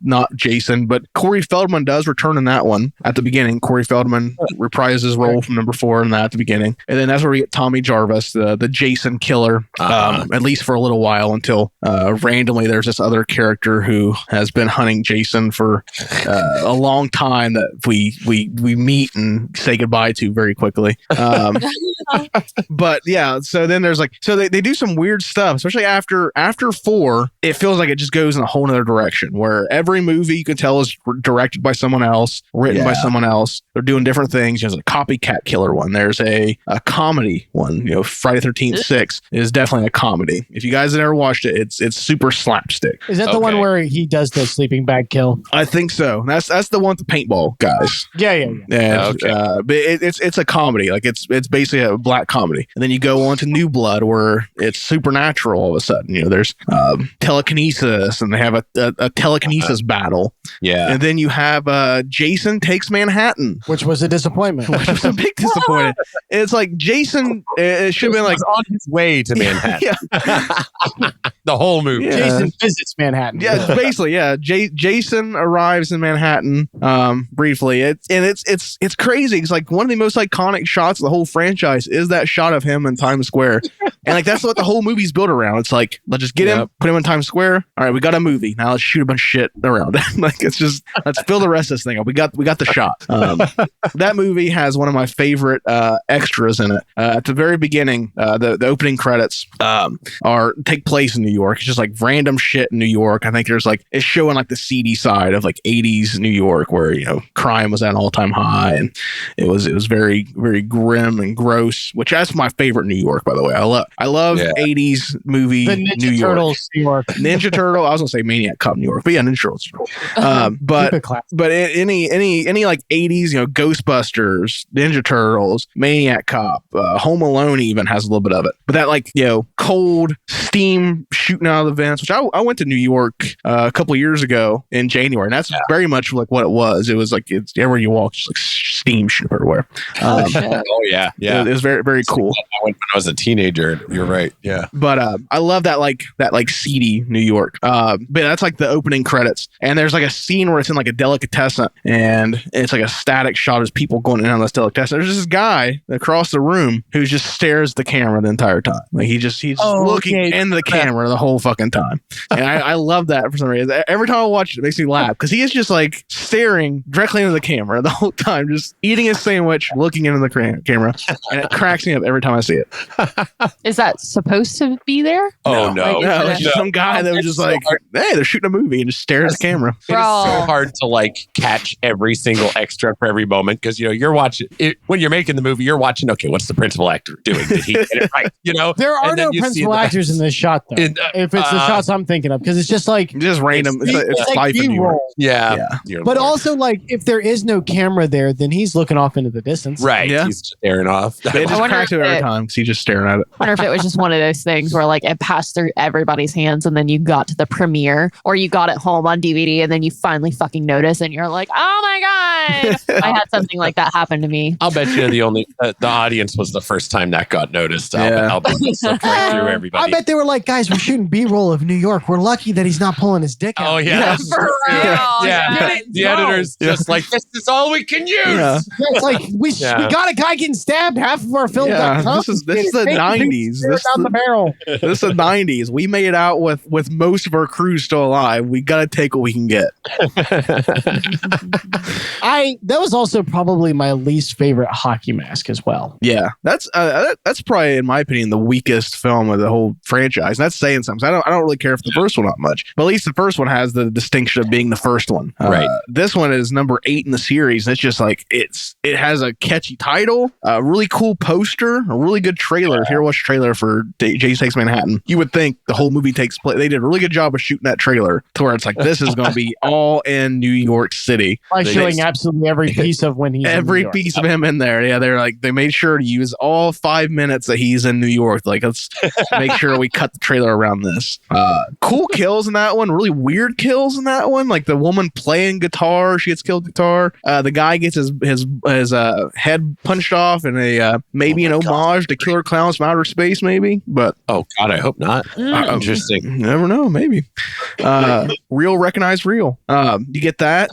not Jason, but Corey Feldman does return in that one at the beginning. Corey Feldman reprises his role from number 4 in that at the beginning, and then that's where we get Tommy Jarvis, the Jason killer, at least for a little while until randomly there's this other character who has been hunting Jason for a long time that we meet and say goodbye to very quickly. But yeah, so then there's they do some weird stuff, especially after 4. It feels like it just goes in a whole other direction where every movie you can tell is directed by someone else, written by someone else. They're doing different things. There's a copycat killer one. There's a comedy one. Friday 13th 6 is definitely a comedy. If you guys have never watched it, it's super slapstick. Is that the one where he does the sleeping bag kill? I think so. That's the one with the paintball guys. Yeah. And, but it's a comedy. Like it's basically a black comedy. And then you go on to New Blood where it's supernatural all of a sudden. There's telekinesis and they have a telekinesis battle. Yeah. And then you have Jason Takes Manhattan. Which was a disappointment. Which was a big disappointment. It's like Jason, it should have been like on his way to Manhattan. The whole movie. Yeah. Jason visits Manhattan. Yeah, basically, yeah. Jason arrives in Manhattan briefly. It's crazy. It's like one of the most iconic shots of the whole franchise is that shot of him in Times Square. And like that's what the whole movie's built around. It's like, let's just get him, put him in Times Square. All right, we got a movie. Now let's shoot a bunch of shit around. Like it's just let's fill the rest of this thing up. We got the shot. That movie has one of my favorite extras in it. At the very beginning, the opening credits take place in New York. It's just like random shit in New York. I think there's it's showing like the seedy side of like 80s New York where crime was at an all-time high and it was very, very grim and gross, which that's my favorite New York, by the way. I love 80s movie the Ninja New York. Turtles, New York. Ninja Turtle. I was gonna say Maniac Cop New York, but yeah, Ninja Turtles. But any like 80s, Ghostbusters, Ninja Turtles, Maniac Cop, Home Alone even has a little bit of it. But that cold steam shooting out of the vents, which I went to New York a couple of years ago in January, and that's very much like what it was. It was like it's everywhere you walk, just like steam shooting everywhere. Yeah. It was very, very cool. I went when I was a teenager. You're right. Yeah. But I love that seedy New York. But that's like the opening credits. And there's like a scene where it's in like a delicatessen and it's like a static shot of people going in on this delicatessen. There's this guy across the room who just stares at the camera the entire time. Like he's just looking into the camera the whole fucking time. And I love that for some reason. Every time I watch it, it makes me laugh because he is just like staring directly into the camera the whole time, just eating his sandwich, looking into the camera, and it cracks me up every time I see it. Is that supposed to be there? Oh, no. No, it's just some guy that was just like, hey, they're shooting a movie and just staring at the camera. It is so hard to like catch every single extra for every moment because you're watching it when you're making the movie. You're watching. Okay, what's the principal actor doing? Did he get it right? There are no principal actors in this shot though. If it's the shots I'm thinking of, because it's just like just random. It's like life in New York. Yeah. But also like if there is no camera there, then he's looking off into the distance. Right. Yeah. He's staring off. It just cracks it every time because he's just staring at it. I wonder if it was just one of those things where like it passed through everybody's hands and then you got to the premiere or you got it home on DVD and then you finally fucking notice and you're like, oh my God. I had something like that happen to me. I'll bet you the audience was the first time that got noticed. I'll bet it slipped right through everybody. I bet they were like, guys, we're shooting B-roll of New York. We're lucky that he's not pulling his dick out. Oh, yeah. For real. Yeah. The editor's just like, this is all we can use. Yeah, it's like we got a guy getting stabbed. Half of our film got cut. This is the 90s. Down the barrel. This is the 90s. We made it out with most of our crew still alive. We got to take what we can get. That was also probably my least favorite hockey mask as well. Yeah, that's probably, in my opinion, the weakest film of the whole franchise. And that's saying something. I don't really care if the first one not much, but at least the first one has the distinction of being the first one. Right. This one is number 8 in the series, and it's just like it has a catchy title, a really cool poster, a really good trailer. If you ever watched a trailer for Jason Takes Manhattan, you would think the whole movie takes place. They did a really good job of shooting that trailer to where it's like this is going to be all in New York City. By showing absolutely every piece of when he's every in New York. piece of him in there. Yeah, they made sure to use all 5 minutes that he's in New York. Like, let's make sure we cut the trailer around this. Cool kills in that one. Really weird kills in that one. Like the woman playing guitar, she gets killed with guitar. The guy gets his head punched off in a maybe an homage to Killer Clowns from Outer Space, maybe. But oh God, I hope not. Interesting. You never know. Maybe. Real recognize real. You get that.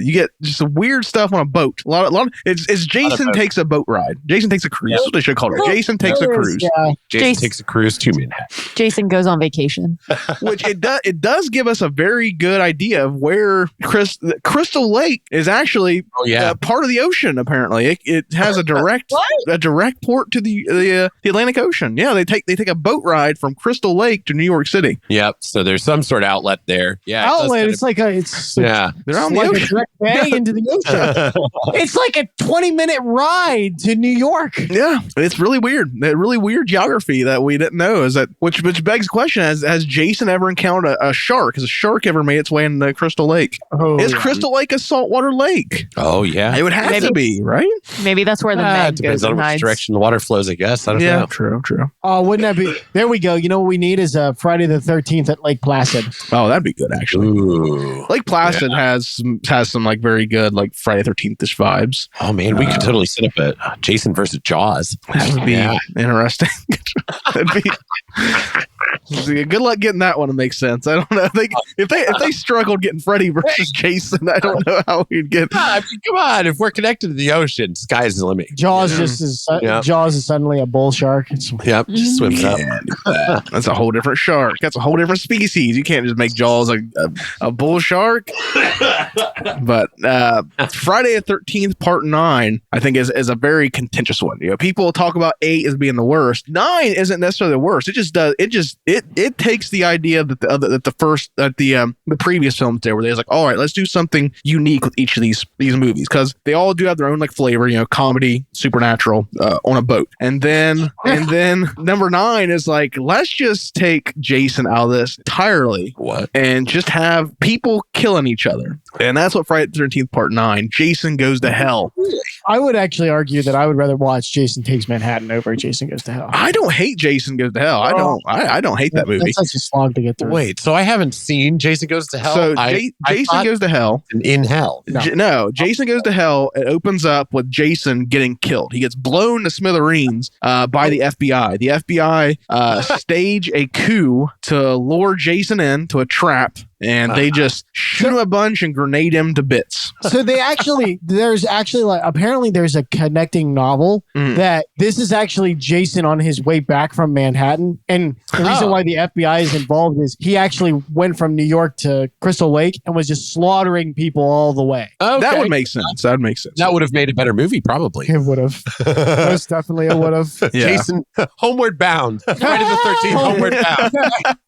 You get just some weird stuff on a boat. A lot of it's Jason takes a boat ride. Jason takes a cruise. That's what they should call it. Jason takes a cruise. Yeah. Jason takes a cruise to Manhattan. Jason goes on vacation. Which it does give us a very good idea of where Crystal Lake is actually part of the ocean. Apparently, it has a direct port to the Atlantic Ocean. Yeah, they take a boat ride from Crystal Lake to New York City. Yep. So there's some sort of outlet there. Yeah. Outlet. They're on the like ocean. A direct bang into the ocean. It's like a 20-minute ride to New York. Yeah, it's really weird. That really weird geography that we didn't know is that which begs the question: Has Jason ever encountered a shark? Has a shark ever made its way into Crystal Lake? Is Crystal Lake a saltwater lake? Oh yeah, it would have to be, right? Maybe that's where the Meg depends goes on which direction the water flows. I guess. I don't know. True. Oh, wouldn't that be? There we go. You know what we need is Friday the 13th at Lake Placid. Oh, that'd be good actually. Ooh. Lake Placid has some like very good like Friday 13th-ish vibes. Oh man, we could totally set up a Jason versus Jaws. That would be interesting. That'd be good luck getting that one to make sense. I don't know. If they struggled getting Freddy versus Jason, I don't know how we'd get. I mean, come on, if we're connected to the ocean, sky's the limit. Jaws Jaws is suddenly a bull shark. Just swims up. That's a whole different shark. That's a whole different species. You can't just make Jaws a bull shark. But Friday the 13th, Part 9, I think is a very contentious one. You know, people talk about 8 as being the worst. 9 isn't necessarily the worst. It just does. It takes the idea that the previous films there, where they're like, all right, let's do something unique with each of these movies because they all do have their own like flavor. You know, comedy, supernatural, on a boat, and then number 9 is like, let's just take Jason out of this entirely. What? And just have people killing each other. And that's what Friday the 13th Part 9, Jason Goes to Hell. I would actually argue that I would rather watch Jason Takes Manhattan over Jason Goes to Hell. I don't hate Jason Goes to Hell. I don't hate that movie. That's such a slog to get through. Wait, so I haven't seen Jason Goes to Hell? So Jason Goes to Hell. In hell. No, Jason Goes to Hell, it opens up with Jason getting killed. He gets blown to smithereens by the FBI. The FBI stage a coup to lure Jason into a trap and they just shoot him a bunch and grenade him to bits. So there's apparently there's a connecting novel that this is actually Jason on his way back from Manhattan. And the reason why the FBI is involved is he actually went from New York to Crystal Lake and was just slaughtering people all the way. Okay. That would make sense. That would make sense. That would have made a better movie, probably. It would have. Most definitely it would have. Yeah. Jason, Homeward Bound. Friday the 13th, Homeward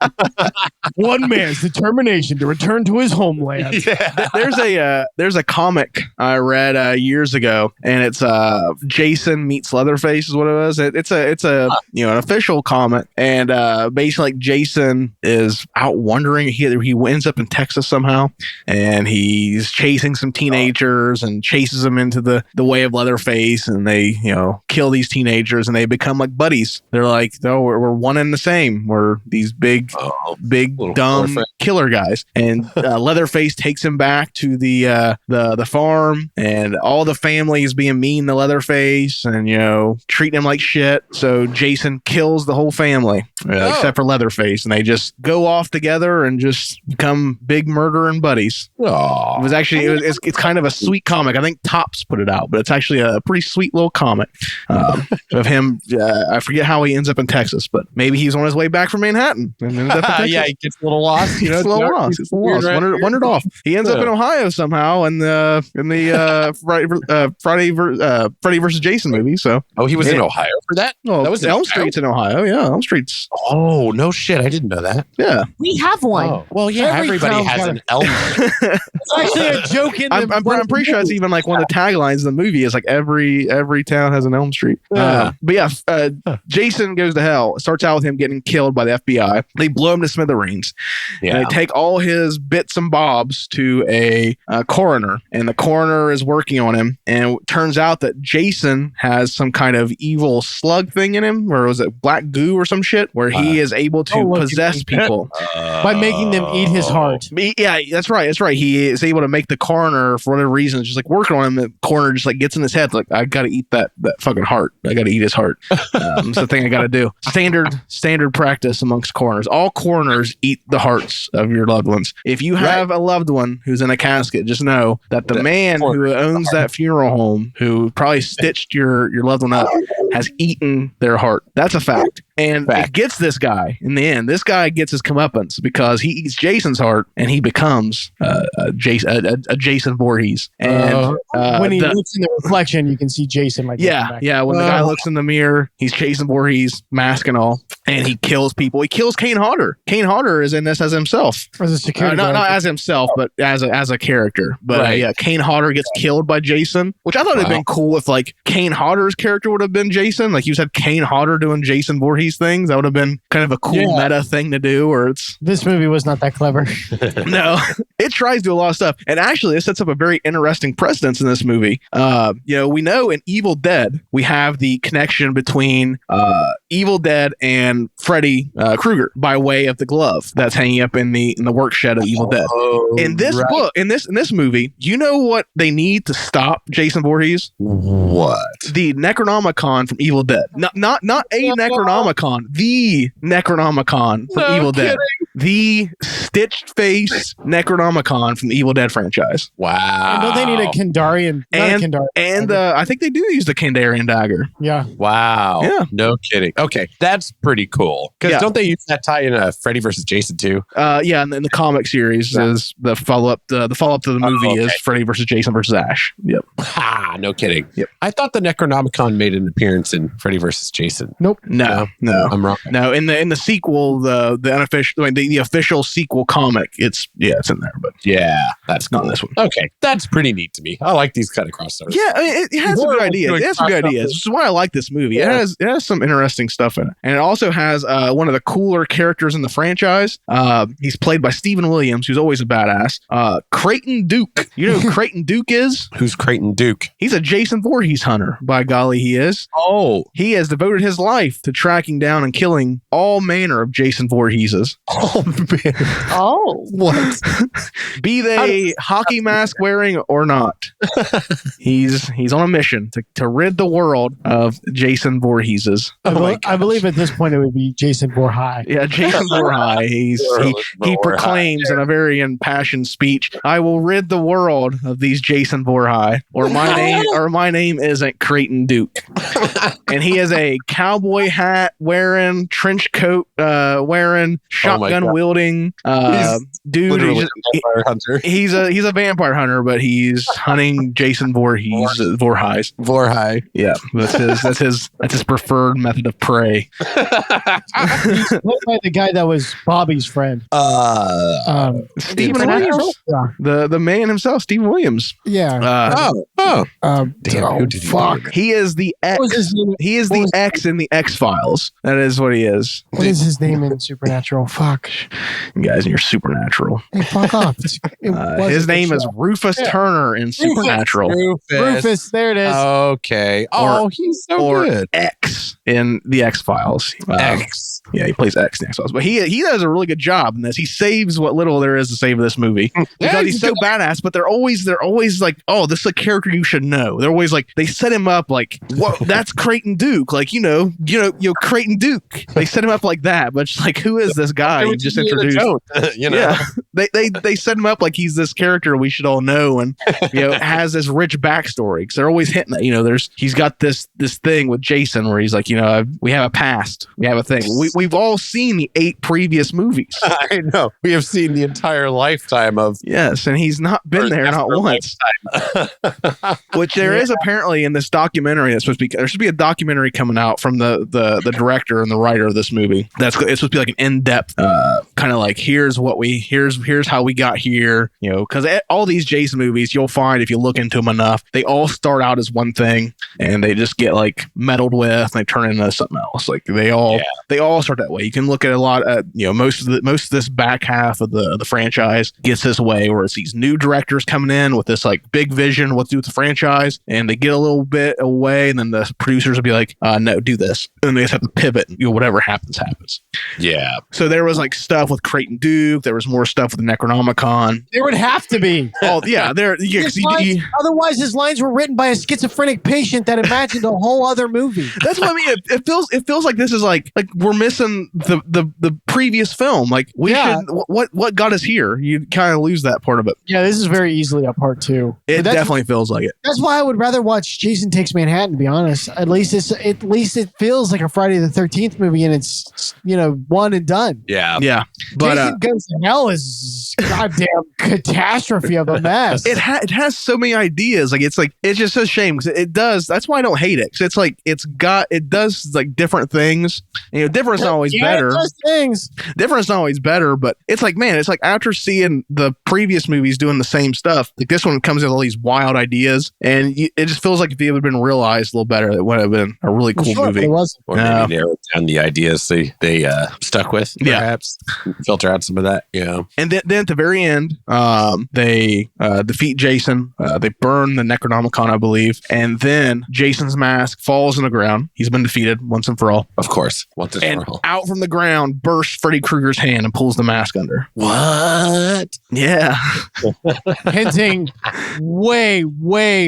Bound. One man's determination to return to his homeland. Yeah. There's a comic I read years ago, and it's Jason meets Leatherface is what it was. It's a an official comic, and basically like Jason is out wandering. He ends up in Texas somehow, and he's chasing some teenagers and chases them into the way of Leatherface, and they kill these teenagers, and they become like buddies. They're like, no, we're one and the same. We're these big dumb killer guys, and Leatherface takes him back to the farm, and all the family is being mean to Leatherface and treating him like shit. So Jason kills the whole family except for Leatherface, and they just go off together and just become big murdering buddies. Oh, It was actually it's kind of a sweet comic. I think Topps put it out, but it's actually a pretty sweet little comic of him. I forget how he ends up in Texas, but maybe he's on his way back from Manhattan and ends up in Texas. Yeah, he gets a little lost. He's a little lost. Wandered off. He ends up in Ohio somehow in the Freddy versus Jason movie. So he was in Ohio for that. Well, that was Elm Street's in Ohio. Yeah, Elm Street's. Oh no shit! I didn't know that. Yeah, we have one. Oh. Well, yeah, Everybody everybody has an Elm. It's actually a joke in I'm pretty sure it's even like one of the taglines of the movie is like every town has an Elm Street. But yeah, Jason goes to hell. It starts out with him getting killed by the FBI. They blow him to smithereens. Yeah. And they take all his bits and bobs to a coroner, and the coroner is working on him. And it turns out that Jason has some kind of evil slug thing in him, or was it black goo or some shit, where he is able to possess people by making them eat his heart. Yeah, that's right. He is able to make the coroner, for whatever reason, just like working on him. The coroner just like gets in his head, like, I got to eat that fucking heart. I got to eat his heart. It's the thing I got to do. Standard practice amongst coroners. All coroners eat the hearts of your loved ones. If you have a loved one who's in a casket, just know that the man who owns that funeral home, who probably stitched your loved one up, has eaten their heart. That's a fact. And it gets this guy in the end. This guy gets his comeuppance because he eats Jason's heart and he becomes a Jason Voorhees. And when he looks in the reflection, you can see Jason. Like, yeah. When the guy looks in the mirror, he's Jason Voorhees, mask and all, and he kills people. He kills Kane Hodder. Kane Hodder is in this as himself, as a security guard. Not as himself, but as a character. But yeah, Kane Hodder gets killed by Jason, which I thought it'd been cool if like Kane Hodder's character would have been Jason. Like you said, Kane Hodder doing Jason Voorhees things. That would have been kind of a cool meta thing to do. Or it's this movie was not that clever. No, it tries to do a lot of stuff, and actually, it sets up a very interesting precedence in this movie. We know in Evil Dead we have the connection between Evil Dead and Freddy Krueger by way of the glove that's hanging up in the work shed of Evil Dead. In this book, in this movie, you know what they need to stop Jason Voorhees? What? The Necronomicon from Evil Dead. Not a Necronomicon, the Necronomicon from Evil Dead. The stitched face Necronomicon from the Evil Dead franchise. Wow. And don't they need a Kandarian? And I think they do use the Kandarian dagger. Yeah. Wow. Yeah. No kidding. Okay, that's pretty cool. Because don't they use that tie in Freddy versus Jason too? Yeah, and then the comic series is the follow up. The follow up to the movie is Freddy versus Jason versus Ash. Yep. Ha! No kidding. Yep. I thought the Necronomicon made an appearance in Freddy versus Jason. Nope. No. I'm wrong. No, in the sequel, the unofficial, the official sequel comic, it's in there, but that's not this one. Okay, that's pretty neat to me. I like these kind of crossovers. Yeah, I mean, it has some good ideas. It has some good ideas, which is why I like this movie. Yeah. It has some interesting stuff in it, and it also has one of the cooler characters in the franchise. He's played by Stephen Williams, who's always a badass. Creighton Duke. You know who Creighton Duke is? Who's Creighton Duke? He's a Jason Voorhees hunter. By golly, he is. Oh, he has devoted his life to tracking down and killing all manner of Jason Voorheeses. Oh man. Oh. What? Be they hockey mask wearing or not. He's on a mission to rid the world of Jason Voorheeses. I believe at this point it would be Jason Voorhees. Yeah, Jason Voorhees. He proclaims in a very impassioned speech, "I will rid the world of these Jason Voorhees, or my name isn't Creighton Duke." And he is a cowboy hat wearing, trench coat wearing, shotgun wielding dude. Literally a vampire hunter. He's a vampire hunter, but he's hunting Jason Voorhees. Voorhees. Yeah, that's his preferred method of prey. He's played by the guy that was Bobby's friend. Stephen Williams. Yeah. The man himself, Stephen Williams. Yeah. Damn, who did he fuck. do? He is the X. What was his name? He is the X in the X-Files. That is what he is. What is his name in Supernatural? Fuck. You guys, you're Supernatural. Hey, fuck off. His name is Rufus Turner in Supernatural. Rufus. There it is. Okay. Oh, he's so good. X in the X-Files. X. Yeah, he plays X in the X-Files. But he does a really good job in this. He saves what little there is to save in this movie. Because he's so badass, but they're always like, oh, this is a character you should know. They're always like, they set him up like, whoa, that's Creighton Duke. Like, you know, Creighton Duke. They set him up like that, but it's like, who is this guy you just introduced? Yeah. They set him up like he's this character we should all know, and has this rich backstory. Because they're always hinting at, he's got this thing with Jason where he's like, we have a past, we have a thing. We've all seen the 8 previous movies. I know. We have seen the entire lifetime of. Yes, and he's not been there, not once. Which there is apparently in this documentary. There should be a documentary coming out from the director and the writer of this movie. It's supposed to be like an in-depth kind of like, here's how we got here. Because all these Jason movies, you'll find if you look into them enough, they all start out as one thing and they just get like meddled with and they turn into something else. Like they all start that way. You can look at a lot at most of this back half of the franchise gets this way where it's these new directors coming in with this like big vision what to do with the franchise, and they get a little bit away, and then the producers will be like, no, do this, and they just have to pivot. Whatever happens. Yeah. So there was like stuff with Creighton Duke. There was more stuff with the Necronomicon. There would have to be. Oh yeah, otherwise, his lines were written by a schizophrenic patient that imagined a whole other movie. That's what I mean. It feels like this is like we're missing the previous film. Like we should. What got us here? You kind of lose that part of it. Yeah, this is very easily a part 2. It definitely feels like it. That's why I would rather watch Jason Takes Manhattan. To be honest, at least it feels like a Friday the 13th movie, and it's one and done. Yeah. But Jason Goes to Hell is goddamn catastrophe of a mess. It has so many ideas. Like it's just a shame because it does. That's why I don't hate it. Because it's like it does like different things. Different is not always better. It does things. Different is not always better, but it's like, man, it's like after seeing the previous movies doing the same stuff, like this one comes with all these wild ideas, and it just feels like if it had been realized a little better, it would have been a really cool movie. It was. Or maybe narrow down the ideas they stuck with, perhaps. Filter out some of that, And then at the very end, they defeat Jason. They burn the Necronomicon, I believe, and then Jason's mask falls on the ground. He's been defeated once and for all. Of course, once and for all. Out from the ground bursts Freddy Krueger's hand and pulls the mask under. What? Yeah. Hinting way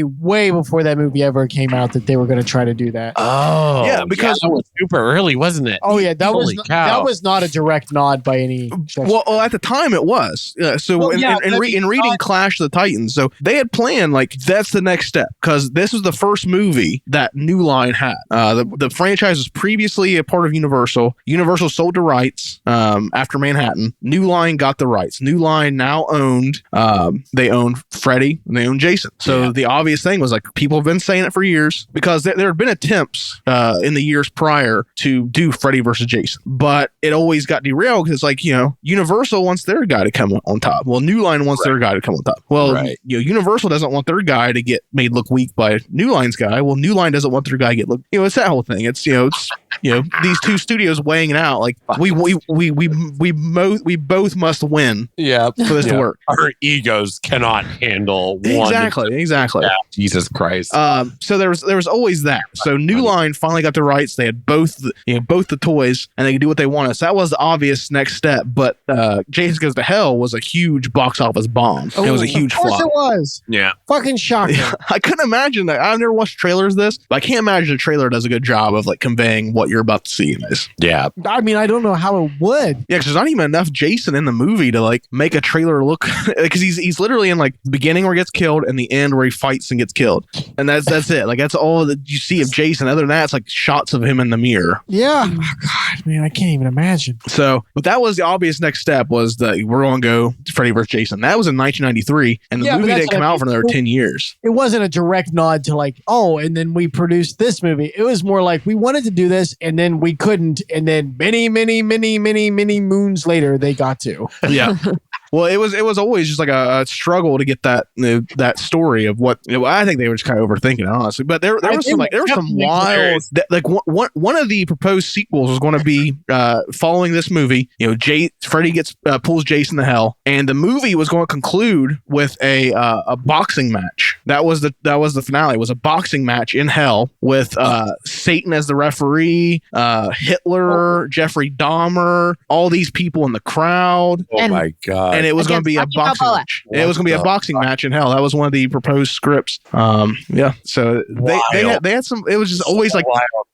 before that movie ever came out that they were going to try to do that. Oh, yeah, because that was super early, wasn't it? Oh yeah, that was not a direct nod by any. Well, at the time it was. In reading Clash of the Titans, so they had planned like that's the next step because this was the first movie that New Line had. The franchise was previously a part of Universal. Universal sold the rights after Manhattan. New Line got the rights. New Line now owned. They owned Freddy and they owned Jason. So the obvious thing was like people have been saying it for years because there had been attempts in the years prior to do Freddy versus Jason, but it always got derailed because it's like Universal wants their guy to come on top. Well, New Line wants their guy to come on top. Well, Universal doesn't want their guy to get made look weak by New Line's guy. Well, New Line doesn't want their guy to get look. It's that whole thing. It's these two studios weighing it out. Like we both must win. Yeah, for this to work. Our egos cannot handle one. Exactly. Yeah, Jesus Christ. So there was always that. So New Line finally got the rights. They had both the toys, and they could do what they wanted. So that was the obvious next step, but Jason Goes to Hell was a huge box office bomb. It was a huge flop. Of course it was. Yeah. Fucking shocking. I couldn't imagine that. I've never watched trailers of this, but I can't imagine a trailer does a good job of like conveying what you're about to see in this. Yeah. I mean, I don't know how it would. Yeah, because there's not even enough Jason in the movie to like make a trailer look, because he's literally in like the beginning where he gets killed and the end where he fights and gets killed, and that's it. Like that's all that you see of Jason. Other than that, it's like shots of him in the mirror. Yeah. Oh, God, man, I can't even imagine. So, but that was the obvious next step, was that we're going to go Freddy vs. Jason. That was in 1993, and the movie didn't come out for another 10 years. It wasn't a direct nod to like, oh, and then we produced this movie. It was more like we wanted to do this, and then we couldn't, and then many moons later, they got to. Yeah. Well, it was always just like a struggle to get that that story of what I think they were just kind of overthinking it, honestly. But there was some wild, like one of the proposed sequels was going to be following this movie. You know, Freddy pulls Jason to hell, and the movie was going to conclude with a boxing match. That was the finale. It was a boxing match in hell with Satan as the referee, Hitler, Jeffrey Dahmer, all these people in the crowd. Oh my God. And it was going to be a boxing match. It was going to be a boxing match in hell. That was one of the proposed scripts. Yeah. So they had some. It was just always like,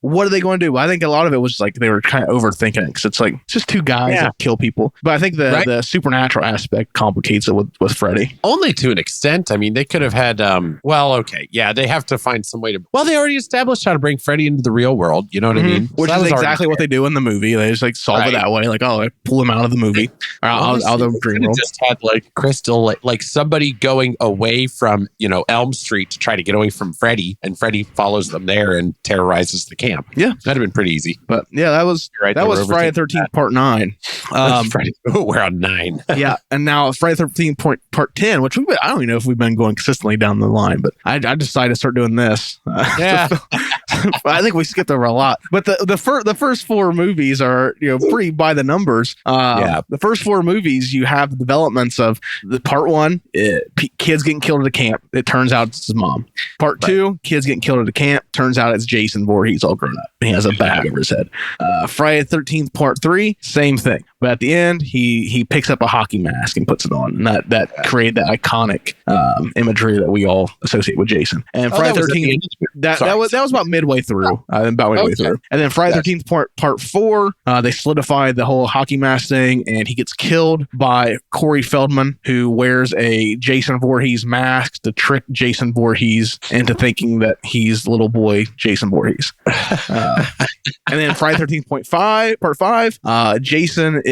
what are they going to do? I think a lot of it was like they were kind of overthinking it, because it's like it's just two guys that kill people. But I think the supernatural aspect complicates it with Freddy. Only to an extent. I mean, they could have had. They have to find some way to. Well, they already established how to bring Freddy into the real world. You know what I mean? Which is exactly what they do in the movie. They just like solve it that way. Like, oh, I pull him out of the movie, or out of the dream world. Just had like Crystal, like somebody going away from Elm Street to try to get away from Freddy, and Freddy follows them there and terrorizes the camp. Yeah, that'd have been pretty easy. But yeah, that was Friday the 13th Part 9. We're on 9. Yeah, and now Friday the 13th Part 10, which I don't even know if we've been going consistently down the line, but I decided to start doing this. Yeah. I think we skipped over a lot, but the first 4 movies are pretty by the numbers. The first 4 movies, you have the developments of the Part 1, kids getting killed at a camp. It turns out it's his mom. Part 2, kids getting killed at a camp. Turns out it's Jason Voorhees all grown up. He has a bag over his head. Friday the 13th Part 3, same thing. But at the end, he picks up a hockey mask and puts it on, and that created that iconic imagery that we all associate with Jason. And Friday the 13th, that was about midway through, and then Friday the 13th Part 4, they solidified the whole hockey mask thing, and he gets killed by Corey Feldman, who wears a Jason Voorhees mask to trick Jason Voorhees into thinking that he's little boy Jason Voorhees. And then Friday the 13th Part 5, Jason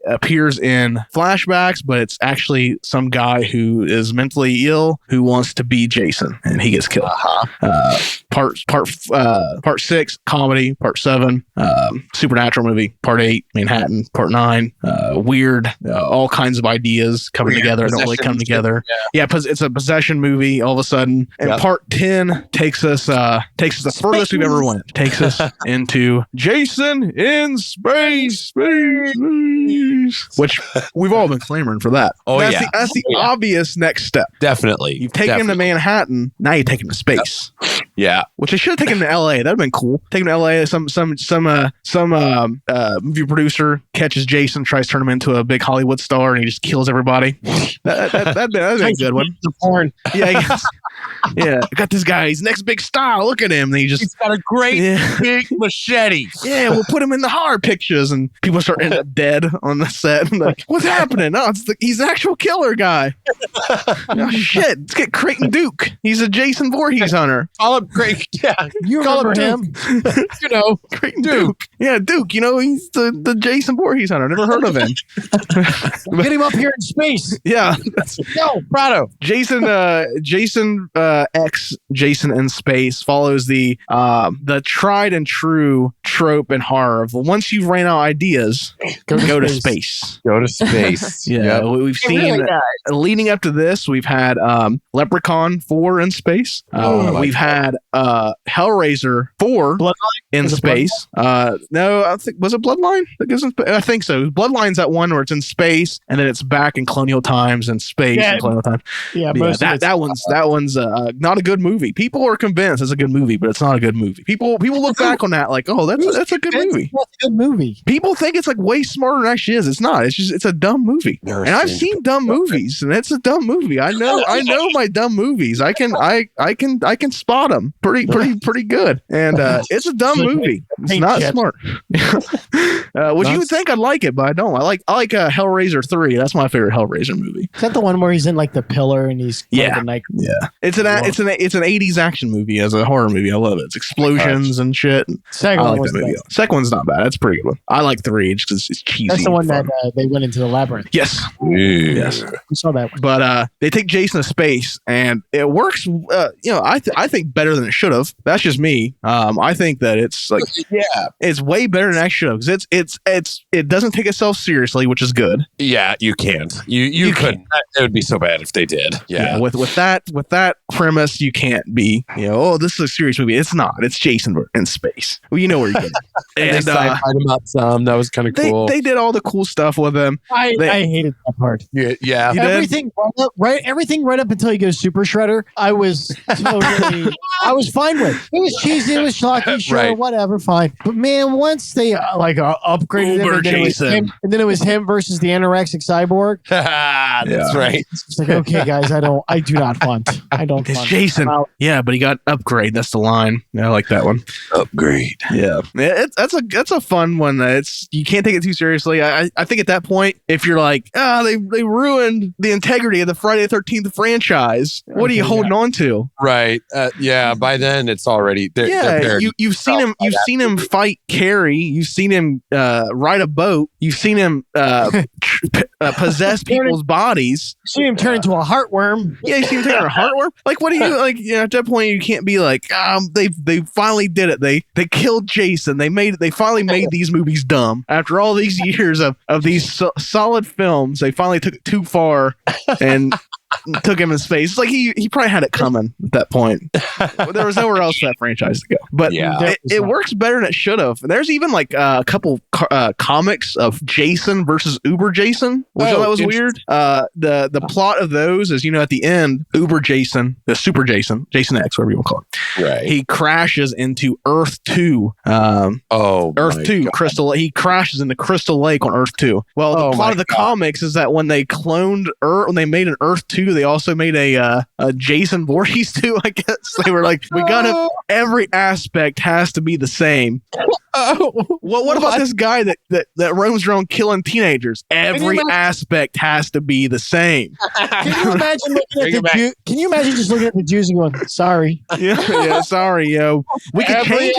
appears in flashbacks, but it's actually some guy who is mentally ill who wants to be Jason, and he gets killed. Part 6, comedy. Part 7, supernatural movie. Part 8, Manhattan. Part 9, weird, all kinds of ideas coming together. Don't really come together. Yeah, it's a possession movie all of a sudden. And Part 10 takes us the furthest we've ever went. Takes us into Jason in space, which we've all been clamoring for that. That's the obvious next step. Definitely. You've taken him to Manhattan. Now you take him to space. Yeah, which I should have taken him to L.A. That'd have been cool. Take him to L.A. Some movie producer catches Jason, tries to turn him into a big Hollywood star, and he just kills everybody. That'd be a good one. Porn. Yeah. Yeah, I got this guy. He's next big star. Look at him. And he's got a great big machete. Yeah, we'll put him in the horror pictures, and people start ending up dead on the set. Like, what's happening? No, he's the actual killer guy. Oh, shit, let's get Creighton Duke. He's a Jason Voorhees hunter. Call him Creighton. Yeah, you remember him? Creighton Duke. Yeah, Duke. He's the Jason Voorhees hunter. Never heard of him. Get him up here in space. Yeah. No, Prado. Jason X Jason in Space follows the tried and true trope in horror of once you've ran out of ideas, go to space. Go to space. Yeah, we've seen leading up to this, we've had Leprechaun 4 in space. We've had had Hellraiser 4 in space. No, I think was it Bloodline? I think so. Bloodline's that one where it's in space and then it's back in colonial times and space and colonial times. Yeah, that one's not a good movie. People are convinced it's a good movie, but it's not a good movie. People look back on that like, oh, that's a good movie. That's a good movie. People think it's like way smarter than it actually is. It's not. It's a dumb movie. And I've seen dumb movies, and it's a dumb movie. I know my dumb movies. I can spot them pretty good. And it's a dumb movie. It's not smart. Which you would think I'd like it, but I don't. I like Hellraiser 3. That's my favorite Hellraiser movie. Is that the one where he's in like the pillar and he's yeah. It's an 80s action movie as a horror movie. I love it. It's explosions and shit. Second one's not bad. That's a pretty good one. I like 3 just because it's cheesy. That's the one that they went into the labyrinth. Yes. Yes. We saw that one. But they take Jason to space and it works. I think better than it should have. That's just me. I think that it's like it's way better than it should have because it doesn't take itself seriously, which is good. Yeah, you can't. You couldn't. It would be so bad if they did. Yeah. With that premise, you can't be. This is a serious movie. It's not. It's Jason in space. Well, you know where you're going. And they sci-fi'd him up some. That was kind of cool. They did all the cool stuff with him. I hated that part. Yeah. Everything right up until he goes Super Shredder, I was fine with. It was cheesy, it was schlocky, sure, whatever, fine. But man, once they upgraded him, and then it was him versus the anorexic cyborg. That's right. It's like, okay, guys, I do not want. It's Jason. Yeah, but he got upgrade. That's the line. I like that one. Upgrade. Yeah, that's a fun one. You can't take it too seriously. I think at that point, if you're like, they ruined the integrity of the Friday the 13th franchise, what are you holding on to? Right. By then it's already. You've seen him fight Carrie. You've seen him ride a boat. You've seen him possess people's bodies. You see him turn into a heartworm. Yeah, you see him turn into a heartworm. Like, what do you like? At that point, you can't be like, they finally did it. They killed Jason. They finally made these movies dumb. After all these years of these solid films, they finally took it too far and took him in space. It's like he probably had it coming at that point. There was nowhere else for that franchise to go. But it works better than it should have. There's even like a couple comics of Jason versus Uber Jason, which I thought was weird. The plot of those is, at the end, Uber Jason, the Super Jason, Jason X, whatever you want to call it. Right. He crashes into Earth 2. Earth 2 Crystal. He crashes into Crystal Lake on Earth 2. Well, the plot of the comics is that when they cloned Earth, when they made an Earth 2, they also made a Jason Voorhees 2, I guess. They were like, every aspect has to be the same. What about this guy that roams around killing teenagers? Every aspect has to be the same. Can you imagine just looking at the Jews and going, sorry? Yeah, sorry, we can change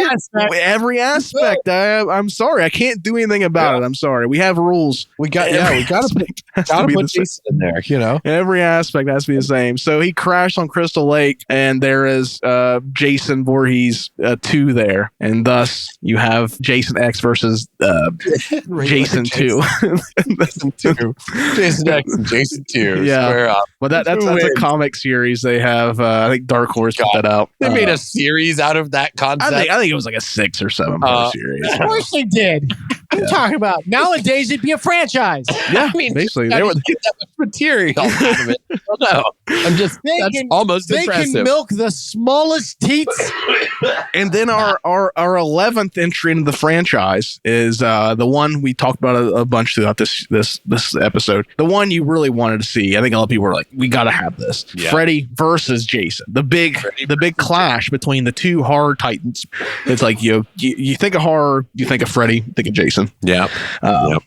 every aspect. I'm sorry, I can't do anything about it. I'm sorry. We have rules. We gotta put Jason in there. Every aspect has to be the same. So he crashed on Crystal Lake, and there is Jason Voorhees 2 there, and thus you have Jason X versus Jason 2. Jason X and Jason 2. Yeah, but that's a comic series they have. I think Dark Horse put that out. They made a series out of that concept. I think it was like a 6 or 7 series. Of course they did. What are you talking about? Nowadays it'd be a franchise. Yeah, basically they would get that much material out of it. No, I'm just almost impressive. They can milk the smallest teats. And then our 11th entry into the franchise is the one we talked about a bunch throughout this episode. The one you really wanted to see. I think a lot of people were like, we got to have this. Yeah. Freddy versus Jason. The big clash between the two horror titans. It's like you think of horror, you think of Freddy, you think of Jason. Yeah.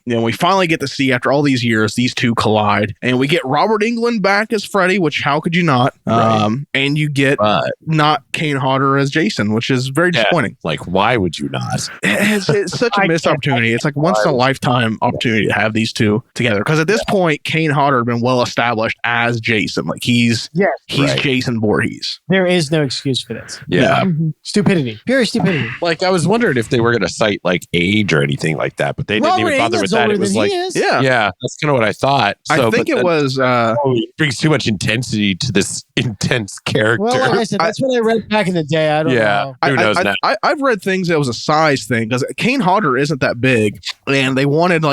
We finally get to see, after all these years, these two collide, and we get Robert Englund back as Freddy, which how could you not? Right. And you get not Kane Hodder as Jason, which is very disappointing. Like, why would you not? It's such a missed opportunity. It's like once in a lifetime opportunity to have these two together. Because at this point, Kane Hodder had been well established as Jason. Like he's Jason Voorhees. There is no excuse for this. Yeah. Stupidity. Pure stupidity. Like, I was wondering if they were going to cite like age or anything like that, but they didn't even bother with that. It was like, yeah, that's kind of what I thought. So, I think think it was. It brings too much intensity to this intense character. Well, like I said, that's what I read back in the day. I don't know. Who knows now? I've read things that was a size thing because Kane Hodder isn't that big, and they wanted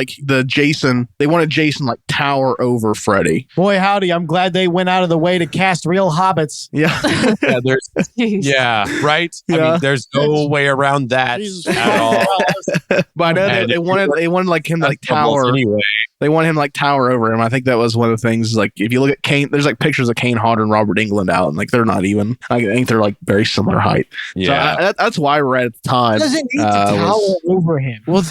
Jason like tower over Freddy. Boy, howdy! I'm glad they went out of the way to cast real hobbits. Yeah, right. Yeah. I mean, there's no way around that at all. But I know they wanted like him to like tower. Anyway. They wanted him to, like tower over him. I think that was one of the things. Like if you look at Kane, there's like pictures of Kane Hodder and Robert Englund out, and like they're not even. I think they're like very similar height. Yeah, so that's why I read at the time. Doesn't need to tower over him. Well,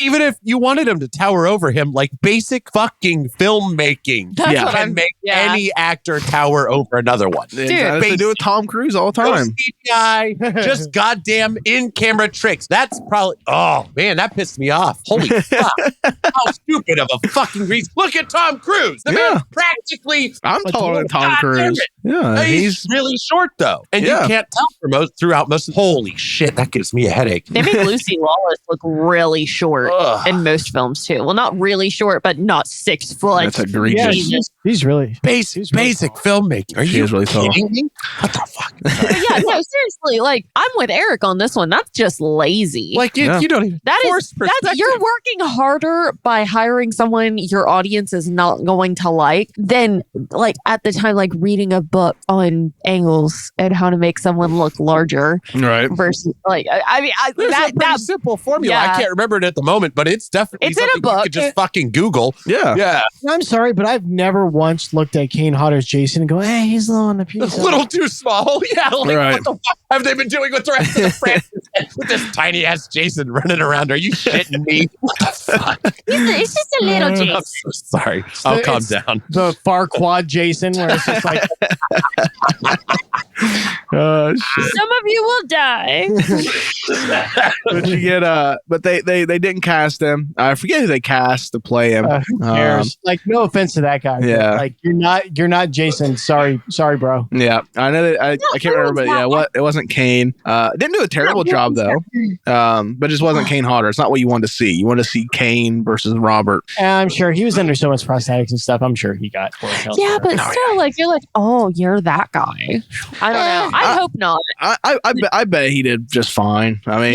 even if you wanted him to tower over him, like basic fucking filmmaking can make any actor tower over another one. Dude, they do with Tom Cruise all the time. No CGI, just goddamn in-camera tricks. That's probably. Oh man, that pissed me off. Holy fuck! How stupid of a fucking grease. Look at Tom Cruise. The man practically. I'm taller than Tom Cruise. Yeah, he's really short though, and you can't tell throughout most of. Holy shit, that gives me a headache. They make Lucy Lawless look really short in most films too. Well, not really short, but not 6 foot. That's egregious. Yeah, he's really basic filmmaking. Are you really kidding me? What the fuck? Yeah, no, seriously. Like I'm with Eric on this one. That's just lazy. Like you don't even. That's you're working harder by hiring someone your audience is not going to like than like at the time like reading a book on angles and how to make someone look larger. Right. Versus like There's a pretty simple formula. I can't remember it at the moment, but it's definitely in a book. You could just fucking Google. Yeah. I'm sorry, but I've never once looked at Kane Hodder's Jason and go, "Hey, he's low on the piece." A little too small. Yeah. Like what the fuck have they been doing with the rest of the franchise? With this tiny ass Jason running around? Are you shitting me? What the fuck? It's just a little Jason. I'm so sorry. I'll calm down. The Farquaad Jason, where it's just like, some of you will die. But you get but they didn't cast him. I forget who they cast to play him. who cares? Like, no offense to that guy. Yeah. Like you're not Jason. Sorry, bro. Yeah, I know that. I can't remember, but it wasn't Kane. Didn't do a terrible job though. But it just wasn't Kane Hodder. It's not what you wanted to see. You wanted to see Kane versus Robert. I'm sure he was under so much prosthetics and stuff. I'm sure he got. Yeah, but still, like you're like, oh, you're that guy. I don't know. I hope not. I bet he did just fine. I mean,